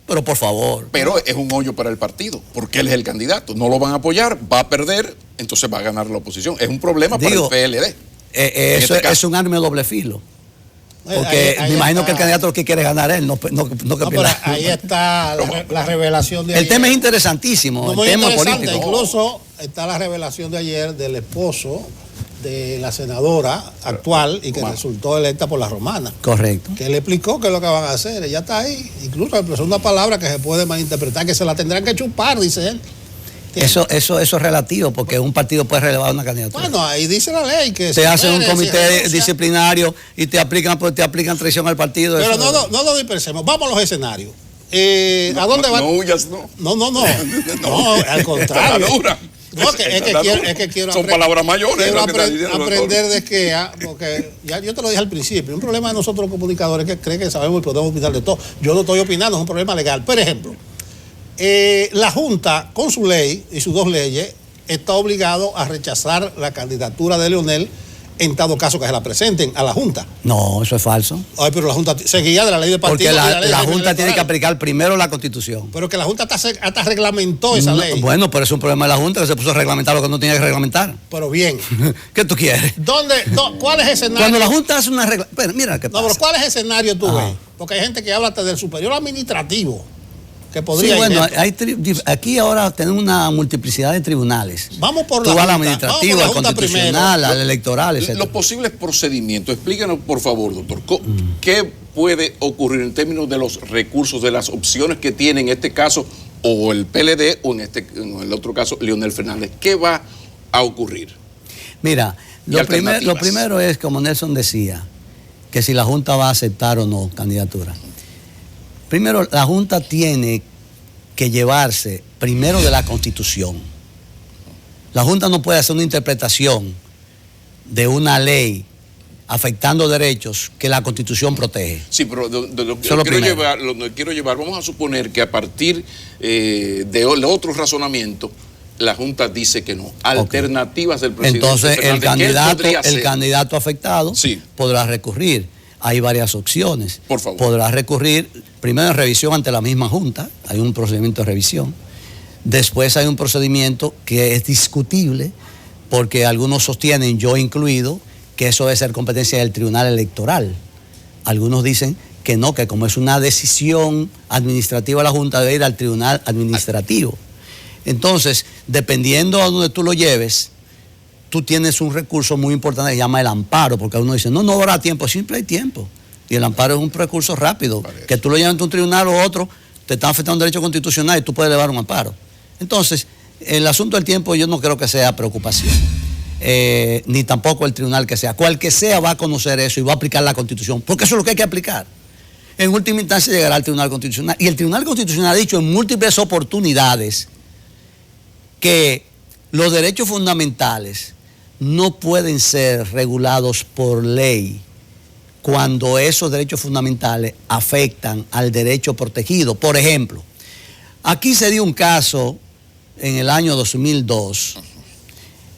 S5: Pero por favor.
S2: Pero es un hoyo para el partido, porque él es el candidato. No lo van a apoyar, va a perder, entonces va a ganar la oposición. Es un problema para el PLD.
S5: Eso es un arma de doble filo. Porque me imagino que el candidato lo que quiere ganar él, no que pierda.
S3: Ahí está la revelación de ayer.
S5: El tema es interesantísimo, el tema político.
S3: Incluso está la revelación de ayer del esposo de la senadora actual y que resultó electa por la Romana.
S5: Correcto.
S3: Que le explicó qué es lo que van a hacer. Ella está ahí. Incluso expresó una palabra que se puede malinterpretar, que se la tendrán que chupar, dice él.
S5: Eso es relativo, porque un partido puede relevar una candidatura.
S3: Bueno, ahí dice la ley que
S5: te hacen un comité disciplinario y te aplican traición al partido.
S3: Pero no lo dispersemos. Vamos a los escenarios. ¿A dónde va? No, al contrario. Es que quiero
S2: son palabras mayores.
S3: Quiero aprender de Esquea, porque ya yo te lo dije al principio. Un problema de nosotros los comunicadores que creen que sabemos y podemos opinar de todo. Yo no estoy opinando, es un problema legal. Por ejemplo, la Junta, con su ley y sus 2 leyes, está obligado a rechazar la candidatura de Leonel en dado caso que se la presenten a la Junta.
S5: No, eso es falso.
S3: Ay, pero la Junta se guía de la ley de partido.
S5: Porque la Junta tiene que aplicar primero la Constitución.
S3: Pero que la Junta hasta reglamentó esa ley.
S5: Bueno, pero es un problema de la Junta que se puso a reglamentar lo que no tenía que reglamentar.
S3: Pero bien.
S5: ¿Qué tú quieres?
S3: ¿Cuál es el escenario?
S5: Cuando la Junta hace una regla... Bueno, mira qué pasa.
S3: No, pero ¿cuál es el escenario tú ves? Porque hay gente que habla hasta del superior administrativo. Que podría
S5: sí, bueno, aquí ahora tenemos una multiplicidad de tribunales.
S3: Vamos por
S5: la Junta. Al administrativo, al constitucional, al electoral, etc.
S2: Los posibles procedimientos, explícanos por favor, doctor, ¿qué puede ocurrir en términos de los recursos, de las opciones que tiene en este caso o el PLD o en el otro caso Leonel Fernández? ¿Qué va a ocurrir?
S5: Mira, lo primero es, como Nelson decía, que si la Junta va a aceptar o no candidatura. Primero, la Junta tiene que llevarse primero de la Constitución. La Junta no puede hacer una interpretación de una ley afectando derechos que la Constitución protege.
S2: Sí, pero de lo que quiero llevar, vamos a suponer que a partir de otro razonamiento, la Junta dice que no. Alternativas del presidente.
S5: Entonces,
S2: Fernández,
S5: el candidato afectado podrá recurrir. Hay varias opciones.
S2: Por favor.
S5: Podrá recurrir, primero en revisión ante la misma Junta, hay un procedimiento de revisión. Después hay un procedimiento que es discutible, porque algunos sostienen, yo incluido, que eso debe ser competencia del Tribunal Electoral. Algunos dicen que no, que como es una decisión administrativa de la Junta, debe ir al Tribunal Administrativo. Entonces, dependiendo a donde tú lo lleves, tú tienes un recurso muy importante que se llama el amparo, porque uno dice, no habrá tiempo, siempre hay tiempo. Y el amparo es un recurso rápido, que tú lo llevas ante un tribunal o otro, te está afectando un derecho constitucional y tú puedes elevar un amparo. Entonces, el asunto del tiempo yo no creo que sea preocupación. Ni tampoco el tribunal que sea. Cual que sea va a conocer eso y va a aplicar la Constitución, porque eso es lo que hay que aplicar. En última instancia llegará al Tribunal Constitucional. Y el Tribunal Constitucional ha dicho en múltiples oportunidades que los derechos fundamentales no pueden ser regulados por ley cuando esos derechos fundamentales afectan al derecho protegido. Por ejemplo, aquí se dio un caso en el año 2002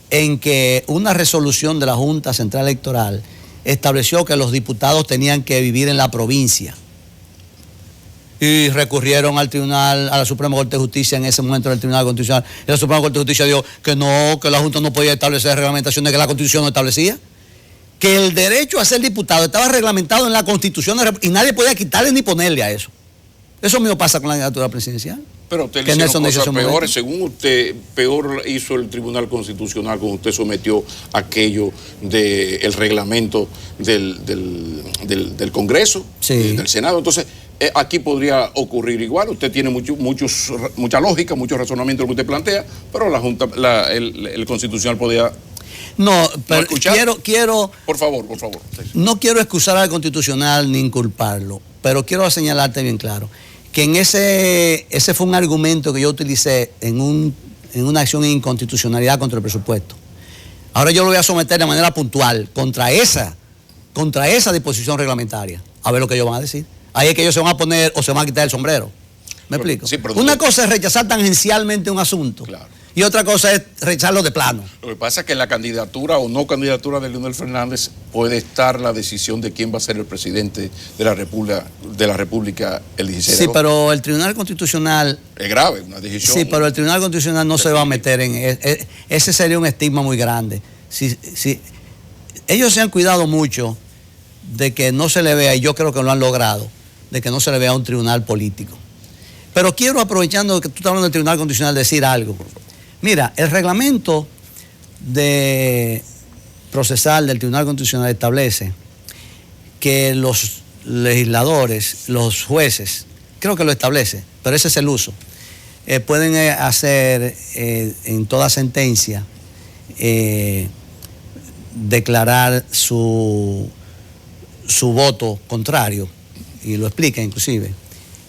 S5: en que una resolución de la Junta Central Electoral estableció que los diputados tenían que vivir en la provincia. Y recurrieron al tribunal, a la Suprema Corte de Justicia en ese momento del Tribunal Constitucional. Y la Suprema Corte de Justicia dijo que no, que la Junta no podía establecer reglamentaciones que la Constitución no establecía. Que el derecho a ser diputado estaba reglamentado en la Constitución y nadie podía quitarle ni ponerle a eso. Eso mismo pasa con la candidatura presidencial.
S2: Pero usted le hicieron cosas peores. Según usted, peor hizo el Tribunal Constitucional cuando usted sometió aquello del reglamento del Congreso, del Senado. Entonces, aquí podría ocurrir igual. Usted tiene mucha lógica, mucho razonamiento en lo que usted plantea, pero la Junta, el Constitucional podría...
S5: No, pero quiero...
S2: Por favor.
S5: No quiero excusar al Constitucional ni inculparlo, pero quiero señalarte bien claro que en ese fue un argumento que yo utilicé en una acción de inconstitucionalidad contra el presupuesto. Ahora yo lo voy a someter de manera puntual contra esa disposición reglamentaria. A ver lo que ellos van a decir. Ahí es que ellos se van a poner o se van a quitar el sombrero. ¿Me explico? Sí, una cosa es rechazar tangencialmente un asunto. Claro. Y otra cosa es rechazarlo de plano.
S2: Lo que pasa es que en la candidatura o no candidatura de Leonel Fernández puede estar la decisión de quién va a ser el presidente de la República el 16 de agosto.
S5: Sí, pero el Tribunal Constitucional...
S2: Es grave, una decisión...
S5: Sí, pero el Tribunal Constitucional no se va a meter en... Ese sería un estigma muy grande. Ellos se han cuidado mucho de que no se le vea, y yo creo que lo han logrado, de que no se le vea un tribunal político. Pero quiero, aprovechando que tú estás hablando del Tribunal Constitucional, decir algo. Mira, el reglamento procesal del Tribunal Constitucional establece que los legisladores, los jueces, creo que lo establece, pero ese es el uso, pueden hacer en toda sentencia, declarar su voto contrario, y lo explica inclusive.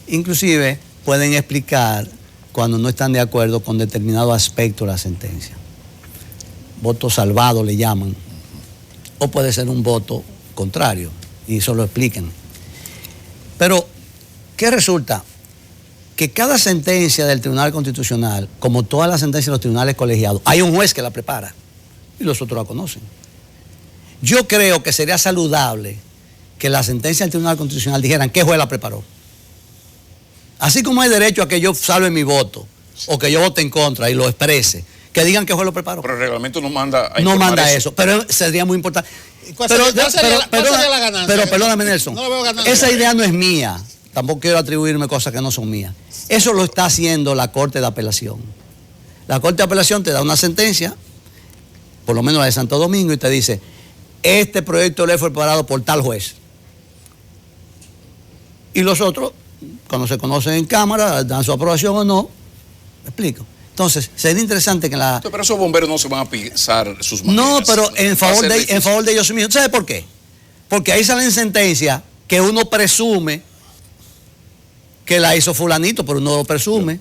S5: Inclusive pueden explicar cuando no están de acuerdo con determinado aspecto de la sentencia. Voto salvado le llaman. O puede ser un voto contrario, y eso lo explican. Pero, ¿qué resulta? Que cada sentencia del Tribunal Constitucional, como todas las sentencias de los tribunales colegiados, hay un juez que la prepara, y los otros la conocen. Yo creo que sería saludable que la sentencia del Tribunal Constitucional dijeran qué juez la preparó. Así como hay derecho a que yo salve mi voto, o que yo vote en contra y lo exprese, que digan que juez lo preparó.
S2: Pero el reglamento no manda
S5: a... No manda eso, pero sería muy importante.
S3: ¿Cuál sería la ganancia?
S5: Pero perdóname, Nelson,
S3: no veo ganancia.
S5: Esa idea no es mía, tampoco quiero atribuirme cosas que no son mías. Eso lo está haciendo la Corte de Apelación. La Corte de Apelación te da una sentencia, por lo menos la de Santo Domingo, y te dice, este proyecto de ley fue preparado por tal juez. Y los otros, cuando se conocen en Cámara, dan su aprobación o no. ¿Me explico? Entonces, sería interesante que la...
S2: Pero esos bomberos no se van a pisar sus maneras.
S5: No, pero en favor de ellos mismos. ¿Sabes por qué? Porque ahí salen sentencias que uno presume que la hizo fulanito, pero uno lo presume.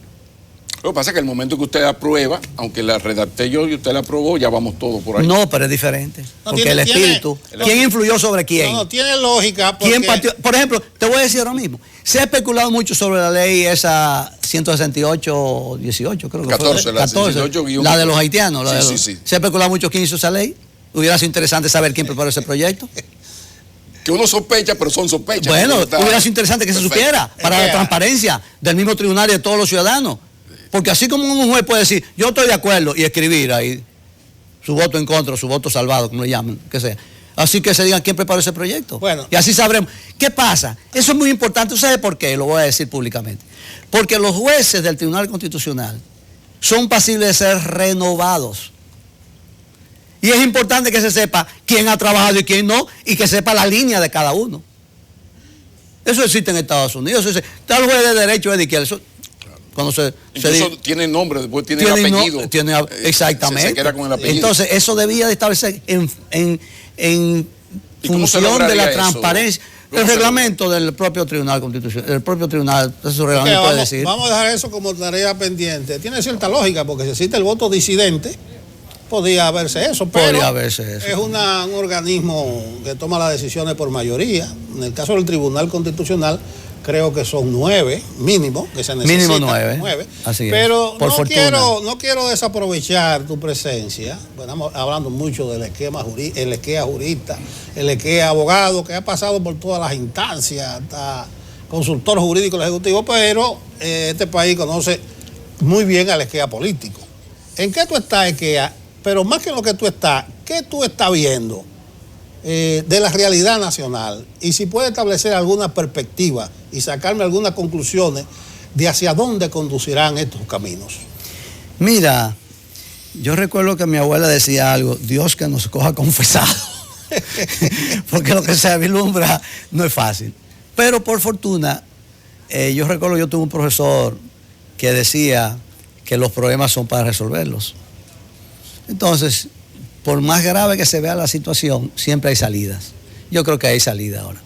S2: Lo que pasa es que el momento que usted aprueba, aunque la redacté yo y usted la aprobó, ya vamos todos por ahí.
S5: No, pero es diferente.
S3: No,
S5: porque el espíritu, ¿quién influyó sobre quién?
S3: No, tiene lógica. Porque...
S5: ¿Quién partió? Por ejemplo, te voy a decir ahora mismo, se ha especulado mucho sobre la ley esa 168-18, creo que
S2: 14,
S5: fue.
S2: la 168-.
S5: La de los haitianos.
S2: Sí.
S5: Se ha especulado mucho quién hizo esa ley. Hubiera sido interesante saber quién preparó ese proyecto.
S2: Que uno sospecha, pero son sospechas.
S5: Bueno, hubiera sido interesante que se supiera para la transparencia del mismo tribunal y de todos los ciudadanos. Porque así como un juez puede decir, yo estoy de acuerdo, y escribir ahí su voto en contra, su voto salvado, como le llaman, que sea. Así que se diga quién preparó ese proyecto.
S3: Bueno.
S5: Y así sabremos. ¿Qué pasa? Eso es muy importante. ¿Usted sabe por qué? Lo voy a decir públicamente. Porque los jueces del Tribunal Constitucional son pasibles de ser renovados. Y es importante que se sepa quién ha trabajado y quién no, y que sepa la línea de cada uno. Eso existe en Estados Unidos. Tal juez de derecho es de izquierda. Cuando
S2: incluso tiene nombre, después tiene apellido.
S5: Exactamente.
S2: Se queda con el apellido.
S5: Entonces, eso debía de establecer en función de la transparencia. El reglamento del propio Tribunal Constitucional, el propio Tribunal, su reglamento puede decir.
S3: Vamos a dejar eso como tarea pendiente. Tiene cierta lógica, porque si existe el voto disidente, podía verse eso, pero es un organismo que toma las decisiones por mayoría. En el caso del Tribunal Constitucional, creo que son 9 mínimo que se necesitan.
S5: Mínimo 9. Así es.
S3: Pero no quiero desaprovechar tu presencia. Bueno, estamos hablando mucho del esquema el esquema jurista, el esquema abogado, que ha pasado por todas las instancias, hasta consultor jurídico del Ejecutivo, pero este país conoce muy bien al esquema político. ¿En qué tú estás, esquema? Pero más que en lo que tú estás, ¿qué tú estás viendo de la realidad nacional? Y si puede establecer alguna perspectiva y sacarme algunas conclusiones de hacia dónde conducirán estos caminos.
S5: Mira, yo recuerdo que mi abuela decía algo, Dios que nos coja confesado, porque lo que se vislumbra no es fácil. Pero por fortuna, yo recuerdo, yo tuve un profesor que decía que los problemas son para resolverlos. Entonces, por más grave que se vea la situación, siempre hay salidas. Yo creo que hay salida ahora.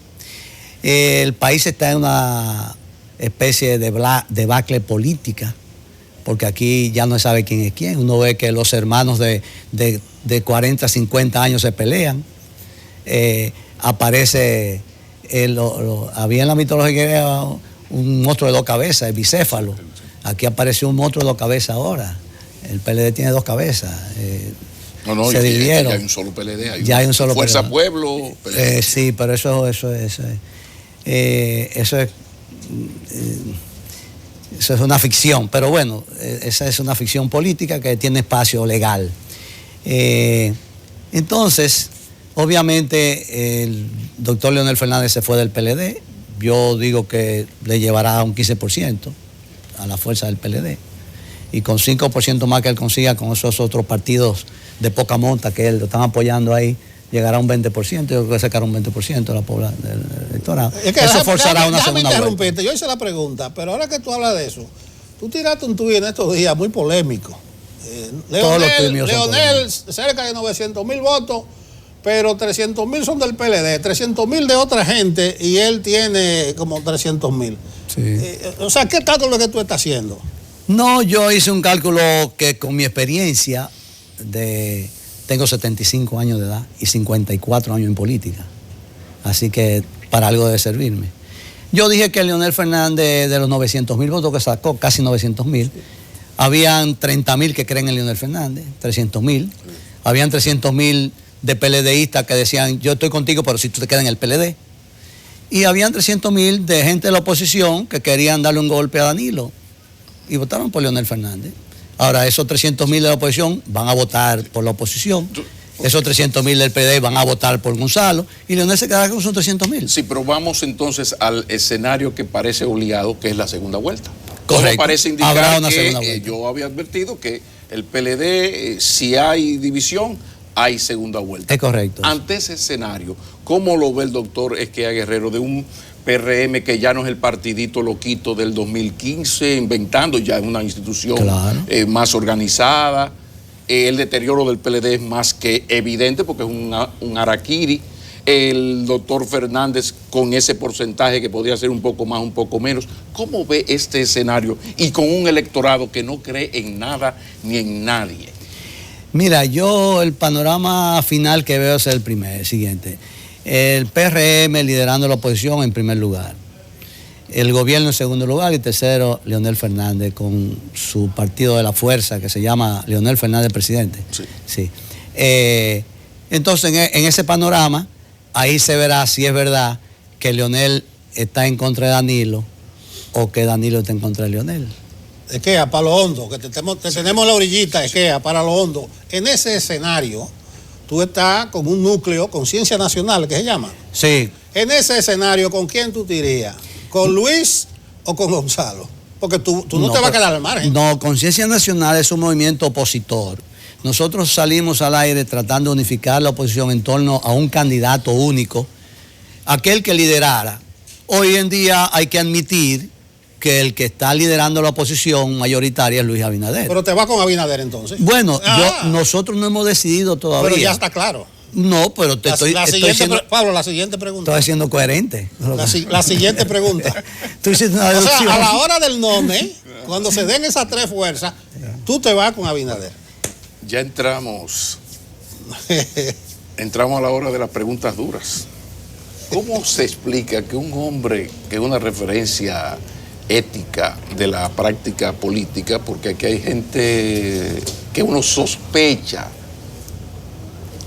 S5: El país está en una especie de debacle política, porque aquí ya no se sabe quién es quién. Uno ve que los hermanos de 40, 50 años se pelean. Aparece, había en la mitología un monstruo de 2 cabezas, el bicéfalo. Aquí apareció un monstruo de 2 cabezas ahora. El PLD tiene 2 cabezas.
S2: Se dividieron. Ya hay un solo PLD.
S5: Ya hay un solo
S2: Fuerza
S5: PLD.
S2: Pueblo.
S5: Sí, pero eso es una ficción. Pero bueno, esa es una ficción política que tiene espacio legal. Entonces, obviamente, el doctor Leonel Fernández se fue del PLD. Yo digo que le llevará un 15% a la fuerza del PLD. Y con 5% más que él consiga con esos otros partidos de poca monta que él lo están apoyando ahí, llegará a un 20%, yo creo que sacará un 20% de la población del electorado.
S3: Es que
S5: eso forzará una segunda vuelta.
S3: Yo hice la pregunta, pero ahora que tú hablas de eso, tú tiraste un tuit en estos días muy polémico. Leonel cerca de 900,000 votos, pero 300,000 son del PLD, 300,000 de otra gente y él tiene como 300,000.
S5: Sí.
S3: O sea, ¿qué tal con lo que tú estás haciendo?
S5: No, yo hice un cálculo que con mi experiencia tengo 75 años de edad y 54 años en política. Así que para algo debe servirme. Yo dije que Leonel Fernández, de los 900,000 votos que sacó, casi 900,000, habían 30,000 que creen en Leonel Fernández, 300,000. Habían 300,000 de PLDistas que decían, yo estoy contigo, pero si tú te quedas en el PLD. Y habían 300,000 de gente de la oposición que querían darle un golpe a Danilo. Y votaron por Leonel Fernández. Ahora, esos 300,000 de la oposición van a votar por la oposición. Esos 300,000 del PD van a votar por Gonzalo. Y Leonel se quedará con esos 300,000.
S2: Sí, pero vamos entonces al escenario que parece obligado, que es la segunda vuelta.
S5: Correcto.
S2: Todo parece indicar
S5: Habrá una
S2: que
S5: segunda vuelta.
S2: yo había advertido que el PLD, si hay división, hay segunda vuelta.
S5: Es correcto.
S2: Ante ese escenario, ¿cómo lo ve el doctor Esquea Guerrero de un PRM que ya no es el partidito loquito del 2015, inventando ya una institución más organizada? El deterioro del PLD es más que evidente porque es un harakiri. el doctor Fernández con ese porcentaje que podría ser un poco más, un poco menos. ¿Cómo ve este escenario y con un electorado que no cree en nada ni en nadie?
S5: Mira, yo el panorama final que veo es el siguiente. El PRM liderando la oposición en primer lugar. El gobierno en segundo lugar y tercero, Leonel Fernández con su partido de la fuerza que se llama Leonel Fernández Presidente.
S2: Sí.
S5: Sí. Entonces, en ese panorama, ahí se verá si es verdad que Leonel está en contra de Danilo o que Danilo está en contra de Leonel.
S3: Esquea, para lo hondo, que te tenemos la orillita, Esquea, para lo hondo. En ese escenario, tú estás con un núcleo, Conciencia Nacional, que se llama.
S5: Sí.
S3: En ese escenario, ¿con quién tú te irías? ¿Con Luis o con Gonzalo? Porque tú no te vas a quedar al margen.
S5: No, Conciencia Nacional es un movimiento opositor. Nosotros salimos al aire tratando de unificar la oposición en torno a un candidato único, aquel que liderara. Hoy en día hay que admitir que el que está liderando la oposición mayoritaria es Luis Abinader.
S3: Pero te vas con Abinader entonces.
S5: Bueno, nosotros no hemos decidido todavía.
S3: Pero ya está claro.
S5: No, pero
S3: Pablo, la siguiente pregunta.
S5: Estoy siendo coherente.
S3: La siguiente pregunta.
S5: Tú hiciste una deducción.
S3: O sea, a la hora del nome, cuando se den esas tres fuerzas, tú te vas con Abinader.
S2: Ya entramos a la hora de las preguntas duras. ¿Cómo se explica que un hombre que es una referencia ética de la práctica política, porque aquí hay gente que uno sospecha,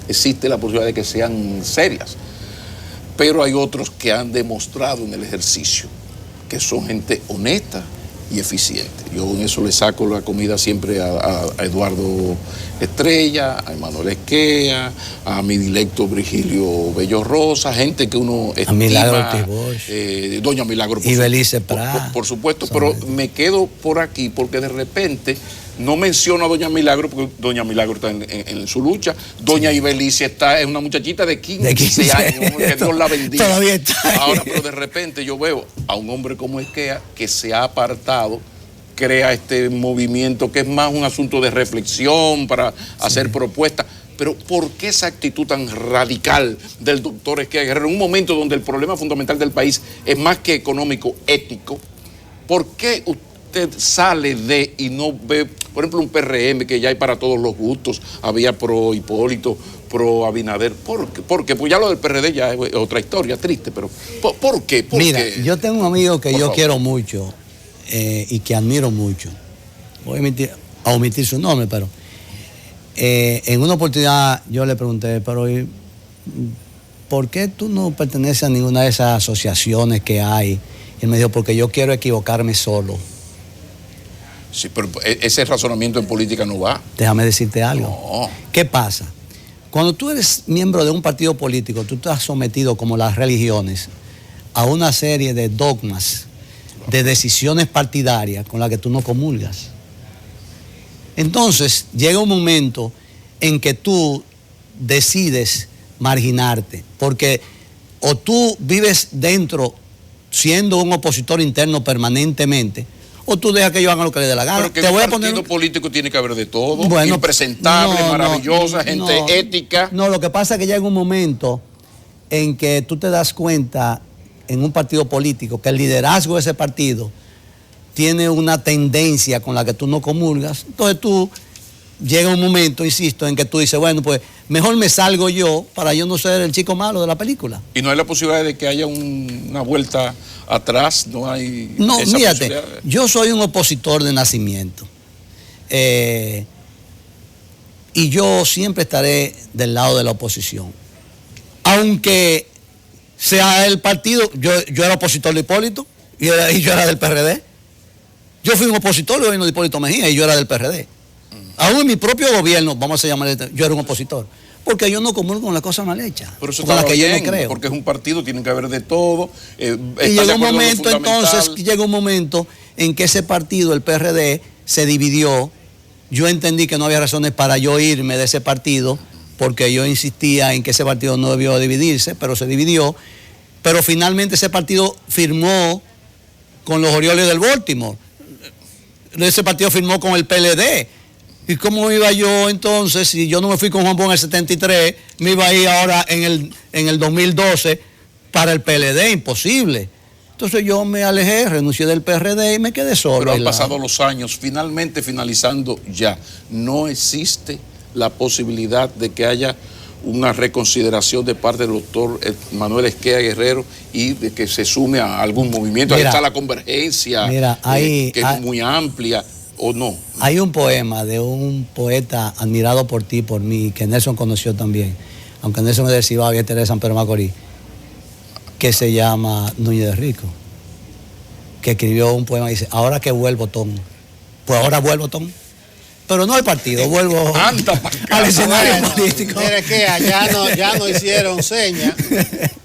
S2: existe la posibilidad de que sean serias, pero hay otros que han demostrado en el ejercicio que son gente honesta y eficiente? Yo en eso le saco la comida siempre a Eduardo Estrella, a Emanuel Esquea, a mi dilecto Virgilio Bello Rosa, gente que uno estima,
S5: a Milagro Tibosh,
S2: doña Milagro
S5: y Belice Prat,
S2: por supuesto, pero me quedo por aquí porque de repente no menciono a doña Milagro porque doña Milagro está en su lucha. Doña Ibelice es una muchachita de 15 años, que Dios la bendiga.
S5: Todavía está ahí.
S2: Ahora, pero de repente yo veo a un hombre como Esquea que se ha apartado, crea este movimiento que es más un asunto de reflexión para hacer propuestas. Pero ¿por qué esa actitud tan radical del doctor Esquea Guerrero en un momento donde el problema fundamental del país es más que económico, ético? ¿Por qué usted sale de y no ve, por ejemplo, un PRM que ya hay para todos los gustos? Había pro Hipólito, pro Abinader. ¿Por qué? Porque pues ya lo del PRD ya es otra historia triste, pero ¿por qué?
S5: Mira, yo tengo un amigo que yo quiero mucho y que admiro mucho. Voy a omitir su nombre, pero en una oportunidad yo le pregunté, pero ¿por qué tú no perteneces a ninguna de esas asociaciones que hay? Y él me dijo, porque yo quiero equivocarme solo.
S2: Sí, pero ese razonamiento en política no va.
S5: Déjame decirte algo.
S2: No.
S5: ¿Qué pasa? Cuando tú eres miembro de un partido político, tú estás sometido, como las religiones, a una serie de dogmas, de decisiones partidarias con las que tú no comulgas. Entonces, llega un momento en que tú decides marginarte, porque o tú vives dentro siendo un opositor interno permanentemente, o tú dejas que ellos hagan lo que les dé la gana.
S2: Pero que en un partido político tiene que haber de todo,
S5: bueno,
S2: impresentable, maravillosa, gente ética.
S5: No, lo que pasa es que llega un momento en que tú te das cuenta en un partido político que el liderazgo de ese partido tiene una tendencia con la que tú no comulgas. Entonces tú llega un momento, insisto, en que tú dices, bueno, pues mejor me salgo yo para yo no ser el chico malo de la película.
S2: Y no hay la posibilidad de que haya una vuelta atrás, no hay.
S5: No, mírate, yo soy un opositor de nacimiento. Y yo siempre estaré del lado de la oposición. Aunque sea el partido, yo era opositor de Hipólito y yo era del PRD. Yo fui un opositor del gobierno de Hipólito Mejía y yo era del PRD. Aún en mi propio gobierno, vamos a llamar, yo era un opositor. Porque yo no comulgo con las cosas mal hechas.
S2: Pero eso
S5: con las que
S2: bien,
S5: yo no creo.
S2: Porque es un partido, tiene que haber de todo.
S5: Y llegó un momento, entonces, llegó un momento en que ese partido, el PRD, se dividió. Yo entendí que no había razones para yo irme de ese partido, porque yo insistía en que ese partido no debió dividirse, pero se dividió. Pero finalmente ese partido firmó con los Orioles del Baltimore. Ese partido firmó con el PLD. ¿Y cómo iba yo entonces, si yo no me fui con Juan Bosch en el 73, me iba a ir ahora en el 2012 para el PLD? Imposible. Entonces yo me alejé, renuncié del PRD y me quedé solo.
S2: Pero han pasado los años, finalmente finalizando ya, no existe la posibilidad de que haya una reconsideración de parte del doctor Manuel Esquea Guerrero y de que se sume a algún movimiento. Ahí está la convergencia, que es muy amplia, ¿o no?
S5: Hay un poema de un poeta admirado por ti, por mí, que Nelson conoció también, aunque Nelson es de Cibao y este de San Pedro Macorís, que se llama Núñez de Rico, que escribió un poema y dice: ahora que vuelvo, Tom, pues ahora vuelvo, Tom, pero no al partido, vuelvo al escenario político.
S3: Mire que ya no hicieron señas.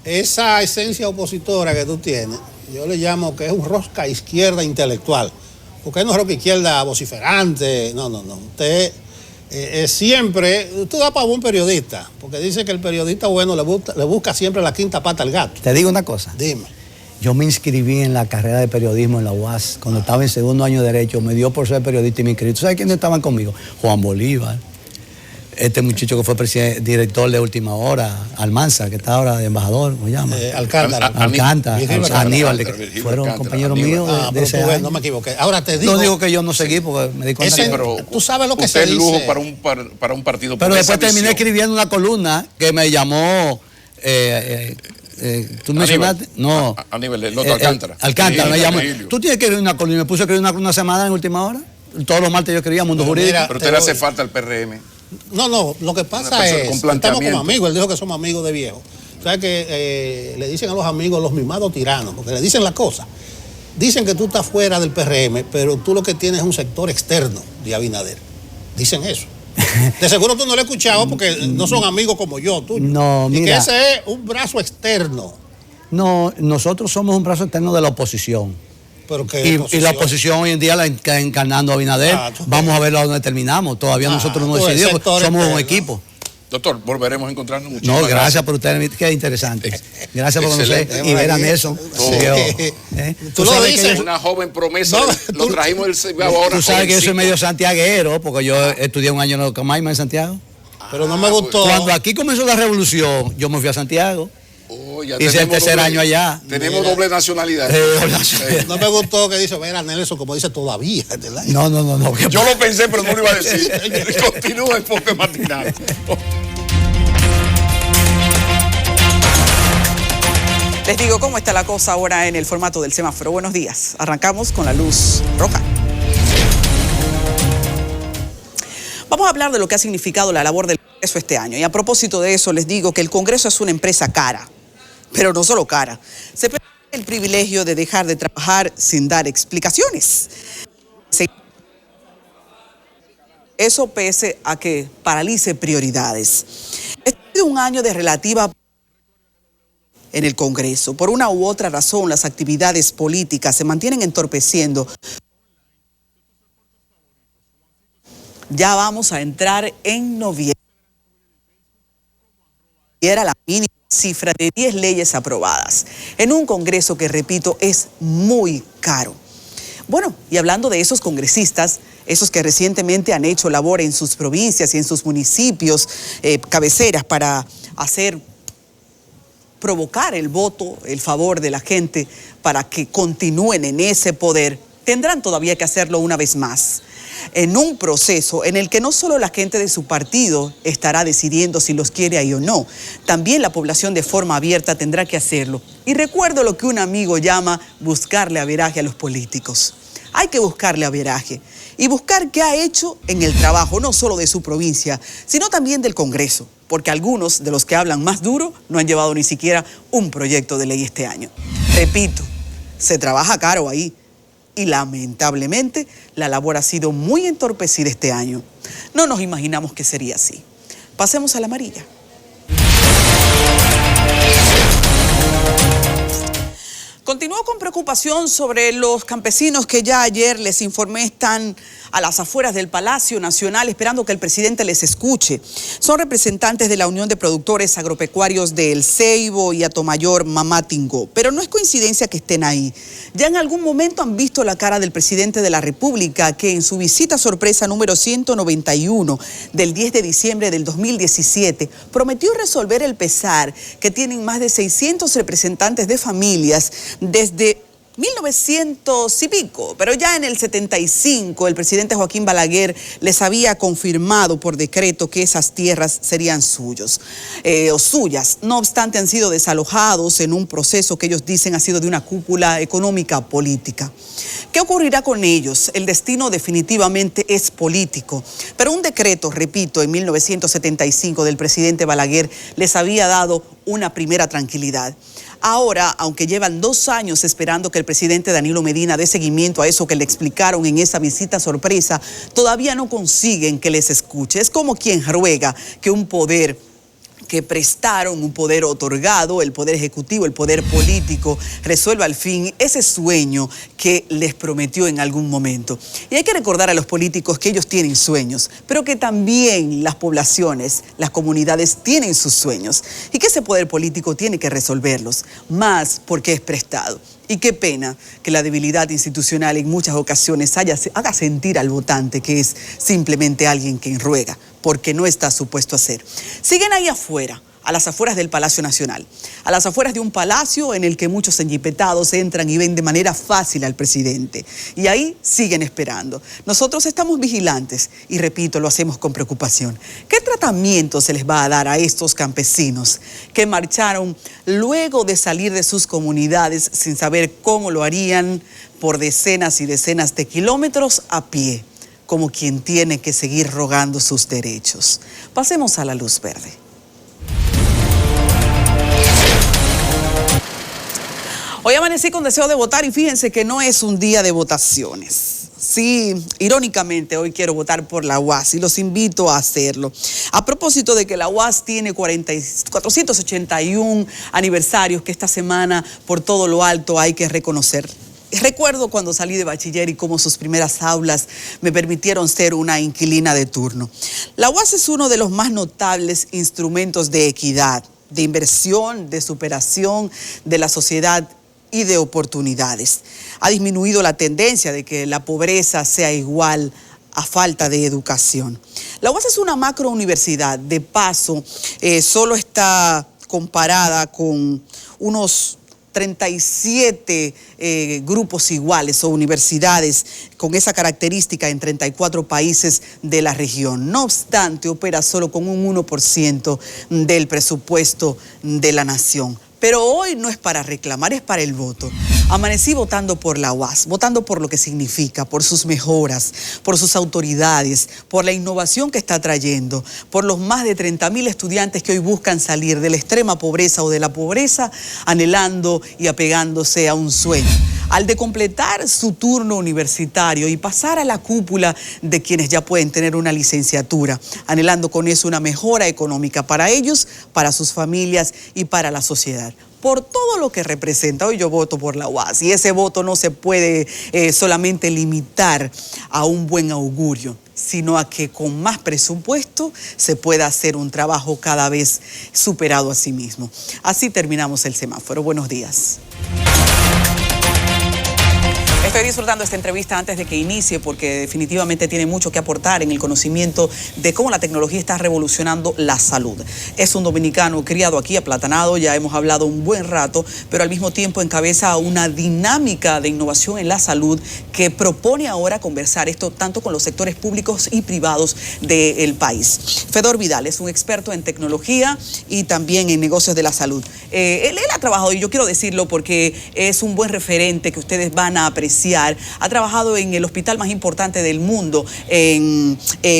S3: Esa esencia opositora que tú tienes, yo le llamo que es un rosca izquierda intelectual, porque no es rosca izquierda vociferante, no. Usted siempre, tú das para un periodista, porque dice que el periodista bueno le busca siempre la quinta pata al gato.
S5: Te digo una cosa.
S3: Dime.
S5: Yo me inscribí en la carrera de periodismo en la UAS cuando estaba en segundo año de Derecho. Me dio por ser periodista y me inscribí. ¿Tú sabes quiénes estaban conmigo? Juan Bolívar, este muchacho que fue director de Última Hora, Almanza, que está ahora de embajador, ¿cómo se llama?
S3: Alcántara,
S5: Aníbal, fueron compañeros míos de ese año.
S3: No me equivoqué. Ahora te digo.
S5: No digo que yo no seguí porque me di cuenta que...
S3: Tú sabes lo que
S2: usted
S3: se dice.
S2: lujo para un partido.
S5: Pero después terminé escribiendo una columna que me llamó... ¿tú mencionaste? No.
S2: Aníbal, el otro Alcántara.
S5: Alcántara me llamó. Tú tienes que escribir una columna. Me puse a escribir una columna semana en Última Hora. Todos los martes yo escribía Mundo Jurídico.
S2: Pero usted le hace falta al PRM.
S3: No, lo que pasa es, estamos como amigos, él dijo que somos amigos de viejo. O sea que le dicen a los amigos los mimados tiranos, porque le dicen las cosas. Dicen que tú estás fuera del PRM, pero tú lo que tienes es un sector externo de Abinader. Dicen eso. De seguro tú no lo has escuchado porque no son amigos como yo, tú.
S5: No, mira.
S3: Y que ese es un brazo externo.
S5: No, nosotros somos un brazo externo de la oposición.
S3: Pero
S5: y la oposición hoy en día la está encarnando a Abinader. Vamos a ver a dónde terminamos. Todavía nosotros no decidimos, somos un equipo.
S2: Doctor, volveremos a encontrarnos mucho.
S5: No, gracias por usted, qué interesante. Gracias por conocer y ver a Nelson.
S3: Tú lo dices.
S2: Una joven promesa, lo trajimos del Cibao ahora.
S5: Tú sabes que yo soy medio santiaguero, porque yo estudié un año en Comaima en Santiago.
S3: Pero no me gustó.
S5: Cuando aquí comenzó la revolución, yo me fui a Santiago. Hice el tercer año allá.
S2: Tenemos doble nacionalidad.
S3: No me gustó que dice, ver a Nelson, como dice todavía.
S5: No.
S2: Yo lo pensé, pero no lo iba a decir. Continúa el enfoque matinal.
S1: Les digo cómo está la cosa ahora en el formato del semáforo. Buenos días. Arrancamos con la luz roja. Vamos a hablar de lo que ha significado la labor del Congreso este año. Y a propósito de eso, les digo que el Congreso es una empresa cara, pero no solo cara. Se permite el privilegio de dejar de trabajar sin dar explicaciones. Eso pese a que paralice prioridades. Este ha sido un año de relativa en el Congreso. Por una u otra razón, las actividades políticas se mantienen entorpeciendo. Ya vamos a entrar en noviembre. Era la mínima cifra de 10 leyes aprobadas en un Congreso que, repito, es muy caro. Bueno, y hablando de esos congresistas, esos que recientemente han hecho labor en sus provincias y en sus municipios, cabeceras para provocar el voto, el favor de la gente para que continúen en ese poder, tendrán todavía que hacerlo una vez más, en un proceso en el que no solo la gente de su partido estará decidiendo si los quiere ahí o no, también la población de forma abierta tendrá que hacerlo. Y recuerdo lo que un amigo llama buscarle averaje a los políticos. Hay que buscarle averaje y buscar qué ha hecho en el trabajo, no solo de su provincia, sino también del Congreso, porque algunos de los que hablan más duro no han llevado ni siquiera un proyecto de ley este año. Repito, se trabaja caro ahí. Y lamentablemente la labor ha sido muy entorpecida este año. No nos imaginamos que sería así. Pasemos a la amarilla. Continúo con preocupación sobre los campesinos que ya ayer les informé están a las afueras del Palacio Nacional esperando que el presidente les escuche. Son representantes de la Unión de Productores Agropecuarios de El Ceibo y Atomayor Mamatingó. Pero no es coincidencia que estén ahí. Ya en algún momento han visto la cara del presidente de la República, que en su visita sorpresa número 191 del 10 de diciembre del 2017 prometió resolver el pesar que tienen más de 600 representantes de familias desde 1900 y pico, pero ya en el 75 el presidente Joaquín Balaguer les había confirmado por decreto que esas tierras serían suyas. No obstante, han sido desalojados en un proceso que ellos dicen ha sido de una cúpula económica política. ¿Qué ocurrirá con ellos? El destino definitivamente es político, pero un decreto, repito, en 1975 del presidente Balaguer les había dado una primera tranquilidad. Ahora, aunque llevan 2 años esperando que el presidente Danilo Medina dé seguimiento a eso que le explicaron en esa visita sorpresa, todavía no consiguen que les escuche. Es como quien ruega que un poder que prestaron, un poder otorgado, el poder ejecutivo, el poder político, resuelva al fin ese sueño que les prometió en algún momento. Y hay que recordar a los políticos que ellos tienen sueños, pero que también las poblaciones, las comunidades tienen sus sueños y que ese poder político tiene que resolverlos, más porque es prestado. Y qué pena que la debilidad institucional en muchas ocasiones haga sentir al votante que es simplemente alguien que ruega, porque no está supuesto a ser. Siguen ahí afuera, a las afueras del Palacio Nacional, a las afueras de un palacio en el que muchos enjipetados entran y ven de manera fácil al presidente. Y ahí siguen esperando. Nosotros estamos vigilantes y, repito, lo hacemos con preocupación. ¿Qué tratamiento se les va a dar a estos campesinos que marcharon luego de salir de sus comunidades sin saber cómo lo harían por decenas y decenas de kilómetros a pie, como quien tiene que seguir rogando sus derechos? Pasemos a la luz verde. Hoy amanecí con deseo de votar y fíjense que no es un día de votaciones. Sí, irónicamente hoy quiero votar por la UAS y los invito a hacerlo. A propósito de que la UAS tiene 481 aniversarios que esta semana por todo lo alto hay que reconocer. Recuerdo cuando salí de bachiller y cómo sus primeras aulas me permitieron ser una inquilina de turno. La UAS es uno de los más notables instrumentos de equidad, de inversión, de superación de la sociedad y de oportunidades. Ha disminuido la tendencia de que la pobreza sea igual a falta de educación. La UAS es una macrouniversidad, de paso, solo está comparada con unos 37 grupos iguales o universidades con esa característica en 34 países de la región. No obstante, opera solo con un 1% del presupuesto de la nación. Pero hoy no es para reclamar, es para el voto. Amanecí votando por la UAS, votando por lo que significa, por sus mejoras, por sus autoridades, por la innovación que está trayendo, por los más de 30.000 estudiantes que hoy buscan salir de la extrema pobreza o de la pobreza, anhelando y apegándose a un sueño. Al de completar su turno universitario y pasar a la cúpula de quienes ya pueden tener una licenciatura, anhelando con eso una mejora económica para ellos, para sus familias y para la sociedad. Por todo lo que representa, hoy yo voto por la UAS y ese voto no se puede solamente limitar a un buen augurio, sino a que con más presupuesto se pueda hacer un trabajo cada vez superado a sí mismo. Así terminamos el semáforo. Buenos días. Estoy disfrutando esta entrevista antes de que inicie porque definitivamente tiene mucho que aportar en el conocimiento de cómo la tecnología está revolucionando la salud. Es un dominicano criado aquí, aplatanado, ya hemos hablado un buen rato, pero al mismo tiempo encabeza una dinámica de innovación en la salud que propone ahora conversar esto tanto con los sectores públicos y privados del país. Fedor Vidal es un experto en tecnología y también en negocios de la salud. Él ha trabajado, y yo quiero decirlo porque es un buen referente que ustedes van a apreciar. Ha trabajado en el hospital más importante del mundo, en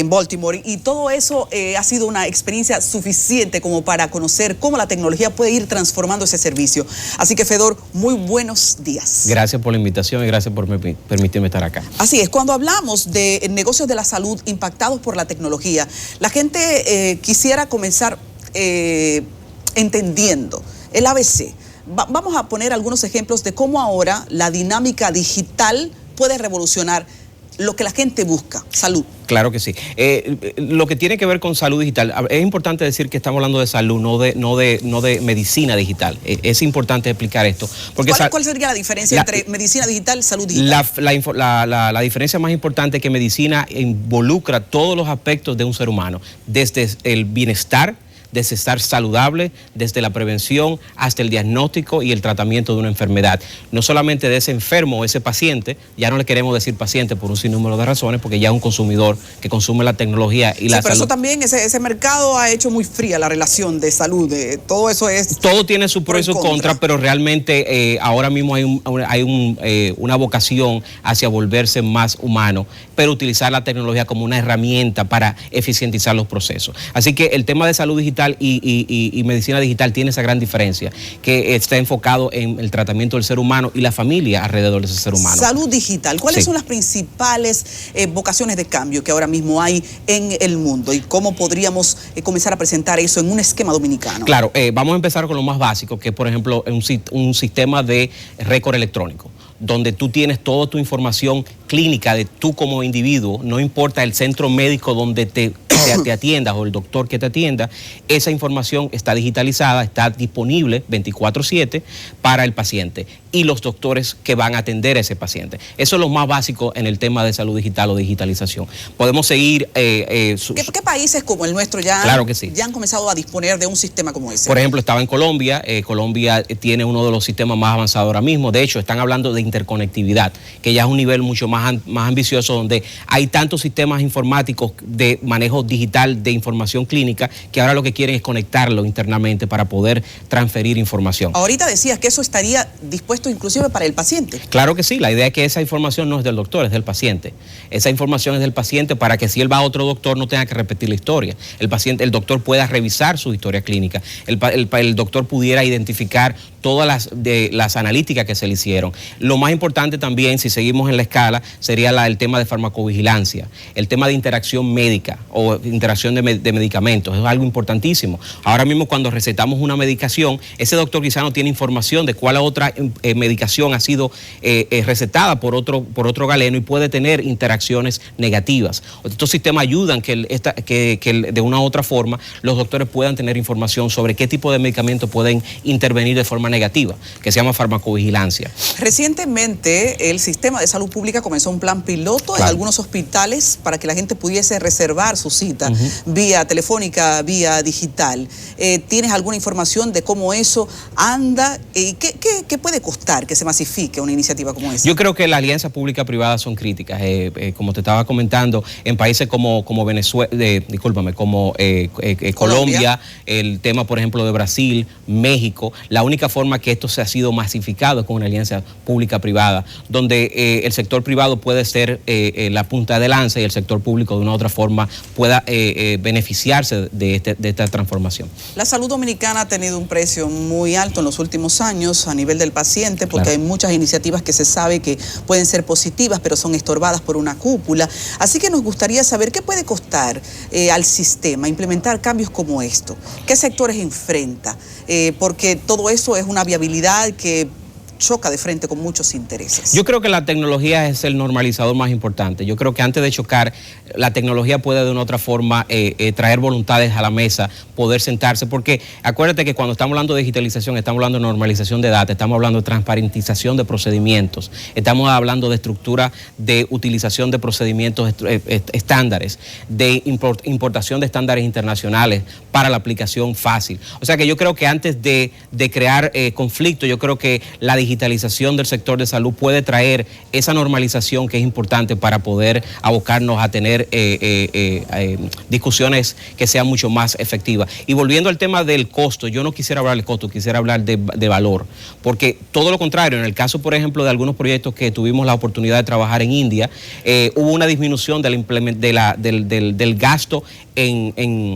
S1: Baltimore, y todo eso ha sido una experiencia suficiente como para conocer cómo la tecnología puede ir transformando ese servicio. Así que, Fedor, muy buenos días.
S6: Gracias por la invitación y gracias por permitirme estar acá.
S1: Así es, cuando hablamos de negocios de la salud impactados por la tecnología, la gente quisiera comenzar entendiendo el ABC. Vamos a poner algunos ejemplos de cómo ahora la dinámica digital puede revolucionar lo que la gente busca, salud.
S6: Claro que sí. Lo que tiene que ver con salud digital, es importante decir que estamos hablando de salud, no de medicina digital. Es importante explicar esto. Porque
S1: ¿Cuál sería la diferencia entre medicina digital y salud digital?
S6: La diferencia más importante es que medicina involucra todos los aspectos de un ser humano, desde el bienestar, desde estar saludable, desde la prevención hasta el diagnóstico y el tratamiento de una enfermedad. No solamente de ese enfermo o ese paciente, ya no le queremos decir paciente por un sinnúmero de razones, porque ya es un consumidor que consume la tecnología y la salud.
S1: Pero eso también, ese mercado ha hecho muy fría la relación de salud, todo eso es...
S6: Todo tiene su pro y su contra, pero realmente ahora mismo hay una vocación hacia volverse más humano, pero utilizar la tecnología como una herramienta para eficientizar los procesos. Así que el tema de salud digital y medicina digital tiene esa gran diferencia, que está enfocado en el tratamiento del ser humano y la familia alrededor de ese ser humano.
S1: Salud digital, ¿cuáles son las principales vocaciones de cambio que ahora mismo hay en el mundo y cómo podríamos comenzar a presentar eso en un esquema dominicano?
S6: Claro, vamos a empezar con lo más básico, que es, por ejemplo, un sistema de récord electrónico, donde tú tienes toda tu información clínica de tú como individuo, no importa el centro médico donde te atiendas o el doctor que te atienda, esa información está digitalizada, está disponible 24/7 para el paciente y los doctores que van a atender a ese paciente. Eso es lo más básico en el tema de salud digital o digitalización. Podemos seguir... ¿Qué
S1: países como el nuestro
S6: claro que sí,
S1: ya han comenzado a disponer de un sistema como ese?
S6: Por ejemplo, estaba en Colombia. Colombia tiene uno de los sistemas más avanzados ahora mismo. De hecho, están hablando de interconectividad, que ya es un nivel mucho más ambicioso, donde hay tantos sistemas informáticos de manejo digital de información clínica que ahora lo que quieren es conectarlo internamente para poder transferir información.
S1: Ahorita decías que eso estaría dispuesto inclusive para el paciente.
S6: Claro que sí, la idea es que esa información no es del doctor, es del paciente. Esa información es del paciente para que si él va a otro doctor no tenga que repetir la historia. El doctor pueda revisar su historia clínica, el doctor pudiera identificar todas las analíticas que se le hicieron. Lo más importante también, si seguimos en la escala, sería el tema de farmacovigilancia, el tema de interacción médica o interacción de medicamentos. Es algo importantísimo. Ahora mismo cuando recetamos una medicación, ese doctor quizá no tiene información de cuál otra medicación ha sido recetada por otro galeno y puede tener interacciones negativas. Estos sistemas ayudan que de una u otra forma los doctores puedan tener información sobre qué tipo de medicamentos pueden intervenir de forma negativa, que se llama farmacovigilancia.
S1: Recientemente el sistema de salud pública comenzó un plan piloto en algunos hospitales para que la gente pudiese reservar su cita vía telefónica, vía digital. ¿Tienes alguna información de cómo eso anda? ¿Qué puede costar que se masifique una iniciativa como esa?
S6: Yo creo que las alianzas públicas-privadas son críticas. Como te estaba comentando, en países como Venezuela, como Colombia, el tema, por ejemplo, de Brasil, México, la única forma que esto se ha sido masificado es con una alianza pública-privada, donde el sector privado puede ser la punta de lanza y el sector público de una u otra forma pueda beneficiarse de esta transformación.
S1: La salud dominicana ha tenido un precio muy alto en los últimos años a nivel del paciente, porque hay muchas iniciativas que se sabe que pueden ser positivas, pero son estorbadas por una cúpula. Así que nos gustaría saber qué puede costar al sistema implementar cambios como esto. ¿Qué sectores enfrenta? Porque todo eso es una viabilidad que choca de frente con muchos intereses.
S6: Yo creo que la tecnología es el normalizador más importante. Yo creo que antes de chocar, la tecnología puede de una otra forma traer voluntades a la mesa, poder sentarse, porque acuérdate que cuando estamos hablando de digitalización, estamos hablando de normalización de datos, estamos hablando de transparentización de procedimientos, estamos hablando de estructura de utilización de procedimientos estándares, de importación de estándares internacionales para la aplicación fácil. O sea que yo creo que antes de crear conflicto, yo creo que la digitalización del sector de salud puede traer esa normalización que es importante para poder abocarnos a tener discusiones que sean mucho más efectivas. Y volviendo al tema del costo, yo no quisiera hablar del costo, quisiera hablar de valor, porque todo lo contrario, en el caso, por ejemplo, de algunos proyectos que tuvimos la oportunidad de trabajar en India, hubo una disminución del gasto en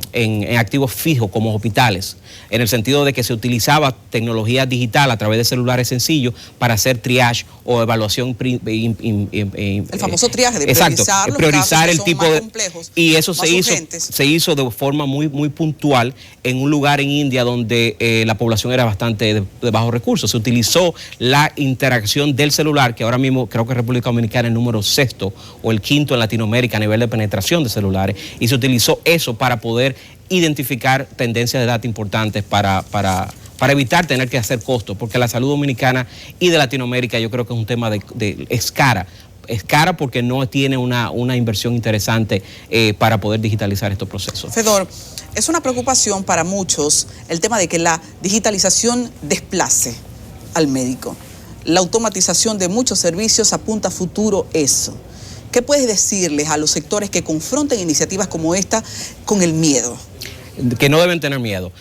S6: activos fijos como hospitales, en el sentido de que se utilizaba tecnología digital a través de celulares sencillos para hacer triage o evaluación.
S1: El famoso triaje de
S6: priorizar el tipo de
S1: complejos,
S6: y eso se hizo de forma muy puntual en un lugar en India donde la población era bastante de bajos recursos. Se utilizó la interacción del celular, que ahora mismo creo que República Dominicana es el número 6º o el 5º en Latinoamérica a nivel de penetración de celulares, y se utilizó eso para poder identificar tendencias de data importantes para evitar tener que hacer costos, porque la salud dominicana y de Latinoamérica yo creo que es un tema es cara. Es cara porque no tiene una inversión interesante para poder digitalizar estos procesos.
S1: Fedor, es una preocupación para muchos el tema de que la digitalización desplace al médico. La automatización de muchos servicios apunta a futuro eso. ¿Qué puedes decirles a los sectores que confronten iniciativas como esta con el miedo?
S6: Que no deben tener miedo.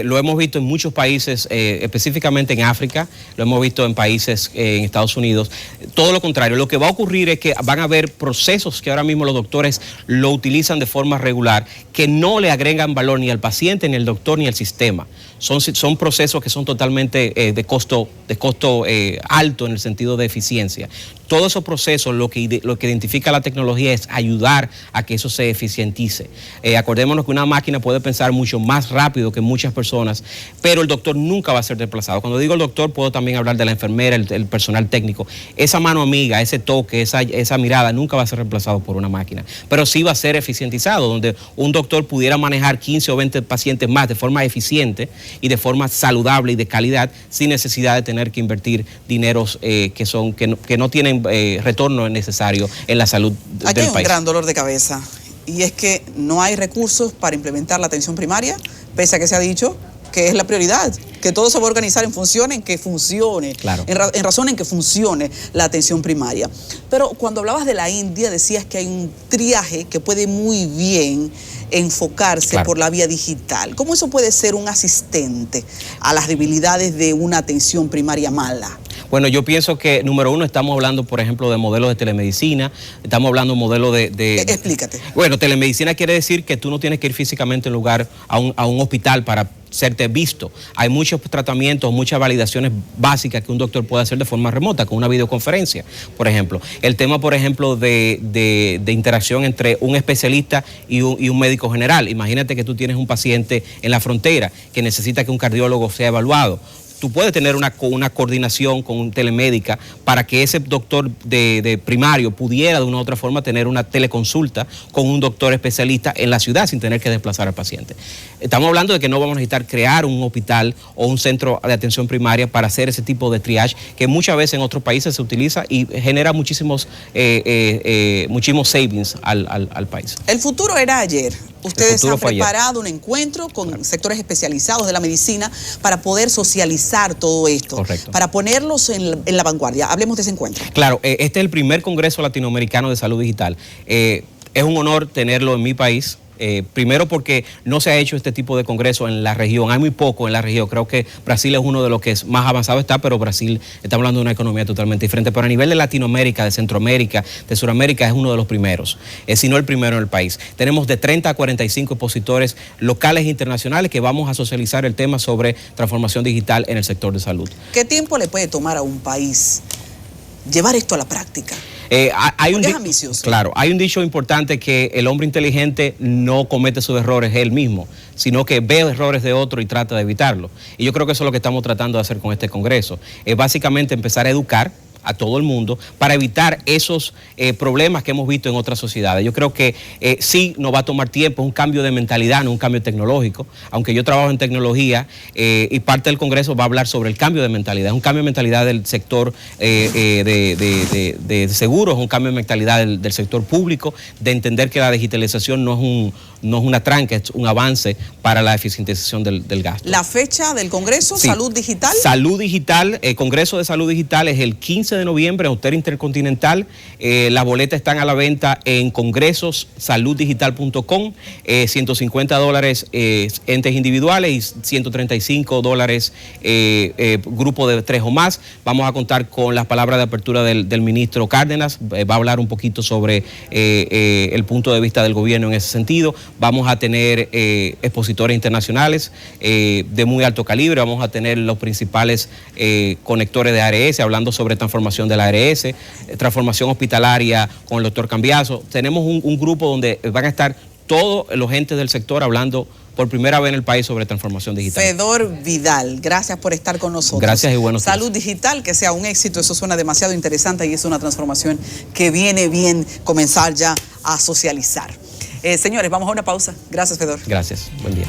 S6: Lo hemos visto en muchos países, específicamente en África, lo hemos visto en países en Estados Unidos. Todo lo contrario, lo que va a ocurrir es que van a haber procesos que ahora mismo los doctores lo utilizan de forma regular, que no le agregan valor ni al paciente, ni al doctor, ni al sistema. Son procesos que son totalmente de costo alto en el sentido de eficiencia. Todos esos procesos, lo que identifica la tecnología es ayudar a que eso se eficientice. Acordémonos que una máquina puede pensar mucho más rápido que muchas personas, pero el doctor nunca va a ser desplazado. Cuando digo el doctor, puedo también hablar de la enfermera, el personal técnico. Esa mano amiga, ese toque, esa mirada nunca va a ser reemplazado por una máquina, pero sí va a ser eficientizado, donde un doctor pudiera manejar 15 o 20 pacientes más de forma eficiente y de forma saludable y de calidad, sin necesidad de tener que invertir dineros que no tienen retorno necesario en la salud del país.
S1: Aquí hay un gran dolor de cabeza, y es que no hay recursos para implementar la atención primaria, pese a que se ha dicho que es la prioridad, que todo se va a organizar en función en que funcione,
S6: claro,
S1: en razón en que funcione la atención primaria. Pero cuando hablabas de la India, decías que hay un triaje que puede muy bien enfocarse, claro, por la vía digital. ¿Cómo eso puede ser un asistente a las debilidades de una atención primaria mala?
S6: Bueno, yo pienso que, número uno, estamos hablando, por ejemplo, de modelos de telemedicina, estamos hablando de modelos
S1: Explícate.
S6: Bueno, telemedicina quiere decir que tú no tienes que ir físicamente en lugar a un hospital para serte visto. Hay muchos tratamientos, muchas validaciones básicas que un doctor puede hacer de forma remota, con una videoconferencia, por ejemplo. El tema, por ejemplo, de interacción entre un especialista y un médico general. Imagínate que tú tienes un paciente en la frontera que necesita que un cardiólogo sea evaluado. Tú puedes tener una coordinación con telemédica para que ese doctor de primario pudiera de una u otra forma tener una teleconsulta con un doctor especialista en la ciudad sin tener que desplazar al paciente. Estamos hablando de que no vamos a necesitar crear un hospital o un centro de atención primaria para hacer ese tipo de triage que muchas veces en otros países se utiliza y genera muchísimos savings al país.
S1: El futuro era ayer. Ustedes han preparado un encuentro con sectores especializados de la medicina para poder socializar todo esto,
S6: correcto,
S1: para ponerlos en la vanguardia. Hablemos de ese encuentro.
S6: Claro, este es el primer Congreso Latinoamericano de Salud Digital. Es un honor tenerlo en mi país. Primero porque no se ha hecho este tipo de congreso en la región, hay muy poco en la región. Creo que Brasil es uno de los que más avanzado está, pero Brasil está hablando de una economía totalmente diferente. Pero a nivel de Latinoamérica, de Centroamérica, de Sudamérica es uno de los primeros, si no el primero en el país. Tenemos de 30 a 45 expositores locales e internacionales que vamos a socializar el tema sobre transformación digital en el sector de salud.
S1: ¿Qué tiempo le puede tomar a un país llevar esto a la práctica?
S6: Hay un dicho importante que el hombre inteligente no comete sus errores él mismo, sino que ve errores de otro y trata de evitarlos. Y yo creo que eso es lo que estamos tratando de hacer con este Congreso. Es básicamente empezar a educar a todo el mundo para evitar esos problemas que hemos visto en otras sociedades. Yo creo que sí nos va a tomar tiempo, es un cambio de mentalidad, no un cambio tecnológico, aunque yo trabajo en tecnología y parte del Congreso va a hablar sobre el cambio de mentalidad, es un cambio de mentalidad del sector de seguros, es un cambio de mentalidad del sector público, de entender que la digitalización no es una tranca, es un avance para la eficientización del gasto.
S1: ¿La fecha del Congreso, sí, Salud Digital?
S6: Salud Digital, el Congreso de Salud Digital es el 15 15 de noviembre en Hotel Intercontinental. Las boletas están a la venta en congresossaluddigital.com, $150 entes individuales y $135 grupo de 3 o más. Vamos a contar con las palabras de apertura del ministro Cárdenas. Va a hablar un poquito sobre el punto de vista del gobierno en ese sentido. Vamos a tener expositores internacionales de muy alto calibre. Vamos a tener los principales conectores de ARS hablando sobre transformación de la ARS, transformación hospitalaria con el doctor Cambiaso. Tenemos un grupo donde van a estar todos los entes del sector hablando por primera vez en el país sobre transformación digital.
S1: Fedor Vidal, gracias por estar con nosotros.
S6: Gracias y buenos días.
S1: Salud digital, que sea un éxito, eso suena demasiado interesante y es una transformación que viene bien comenzar ya a socializar. Señores, vamos a una pausa. Gracias, Fedor.
S6: Gracias, buen día.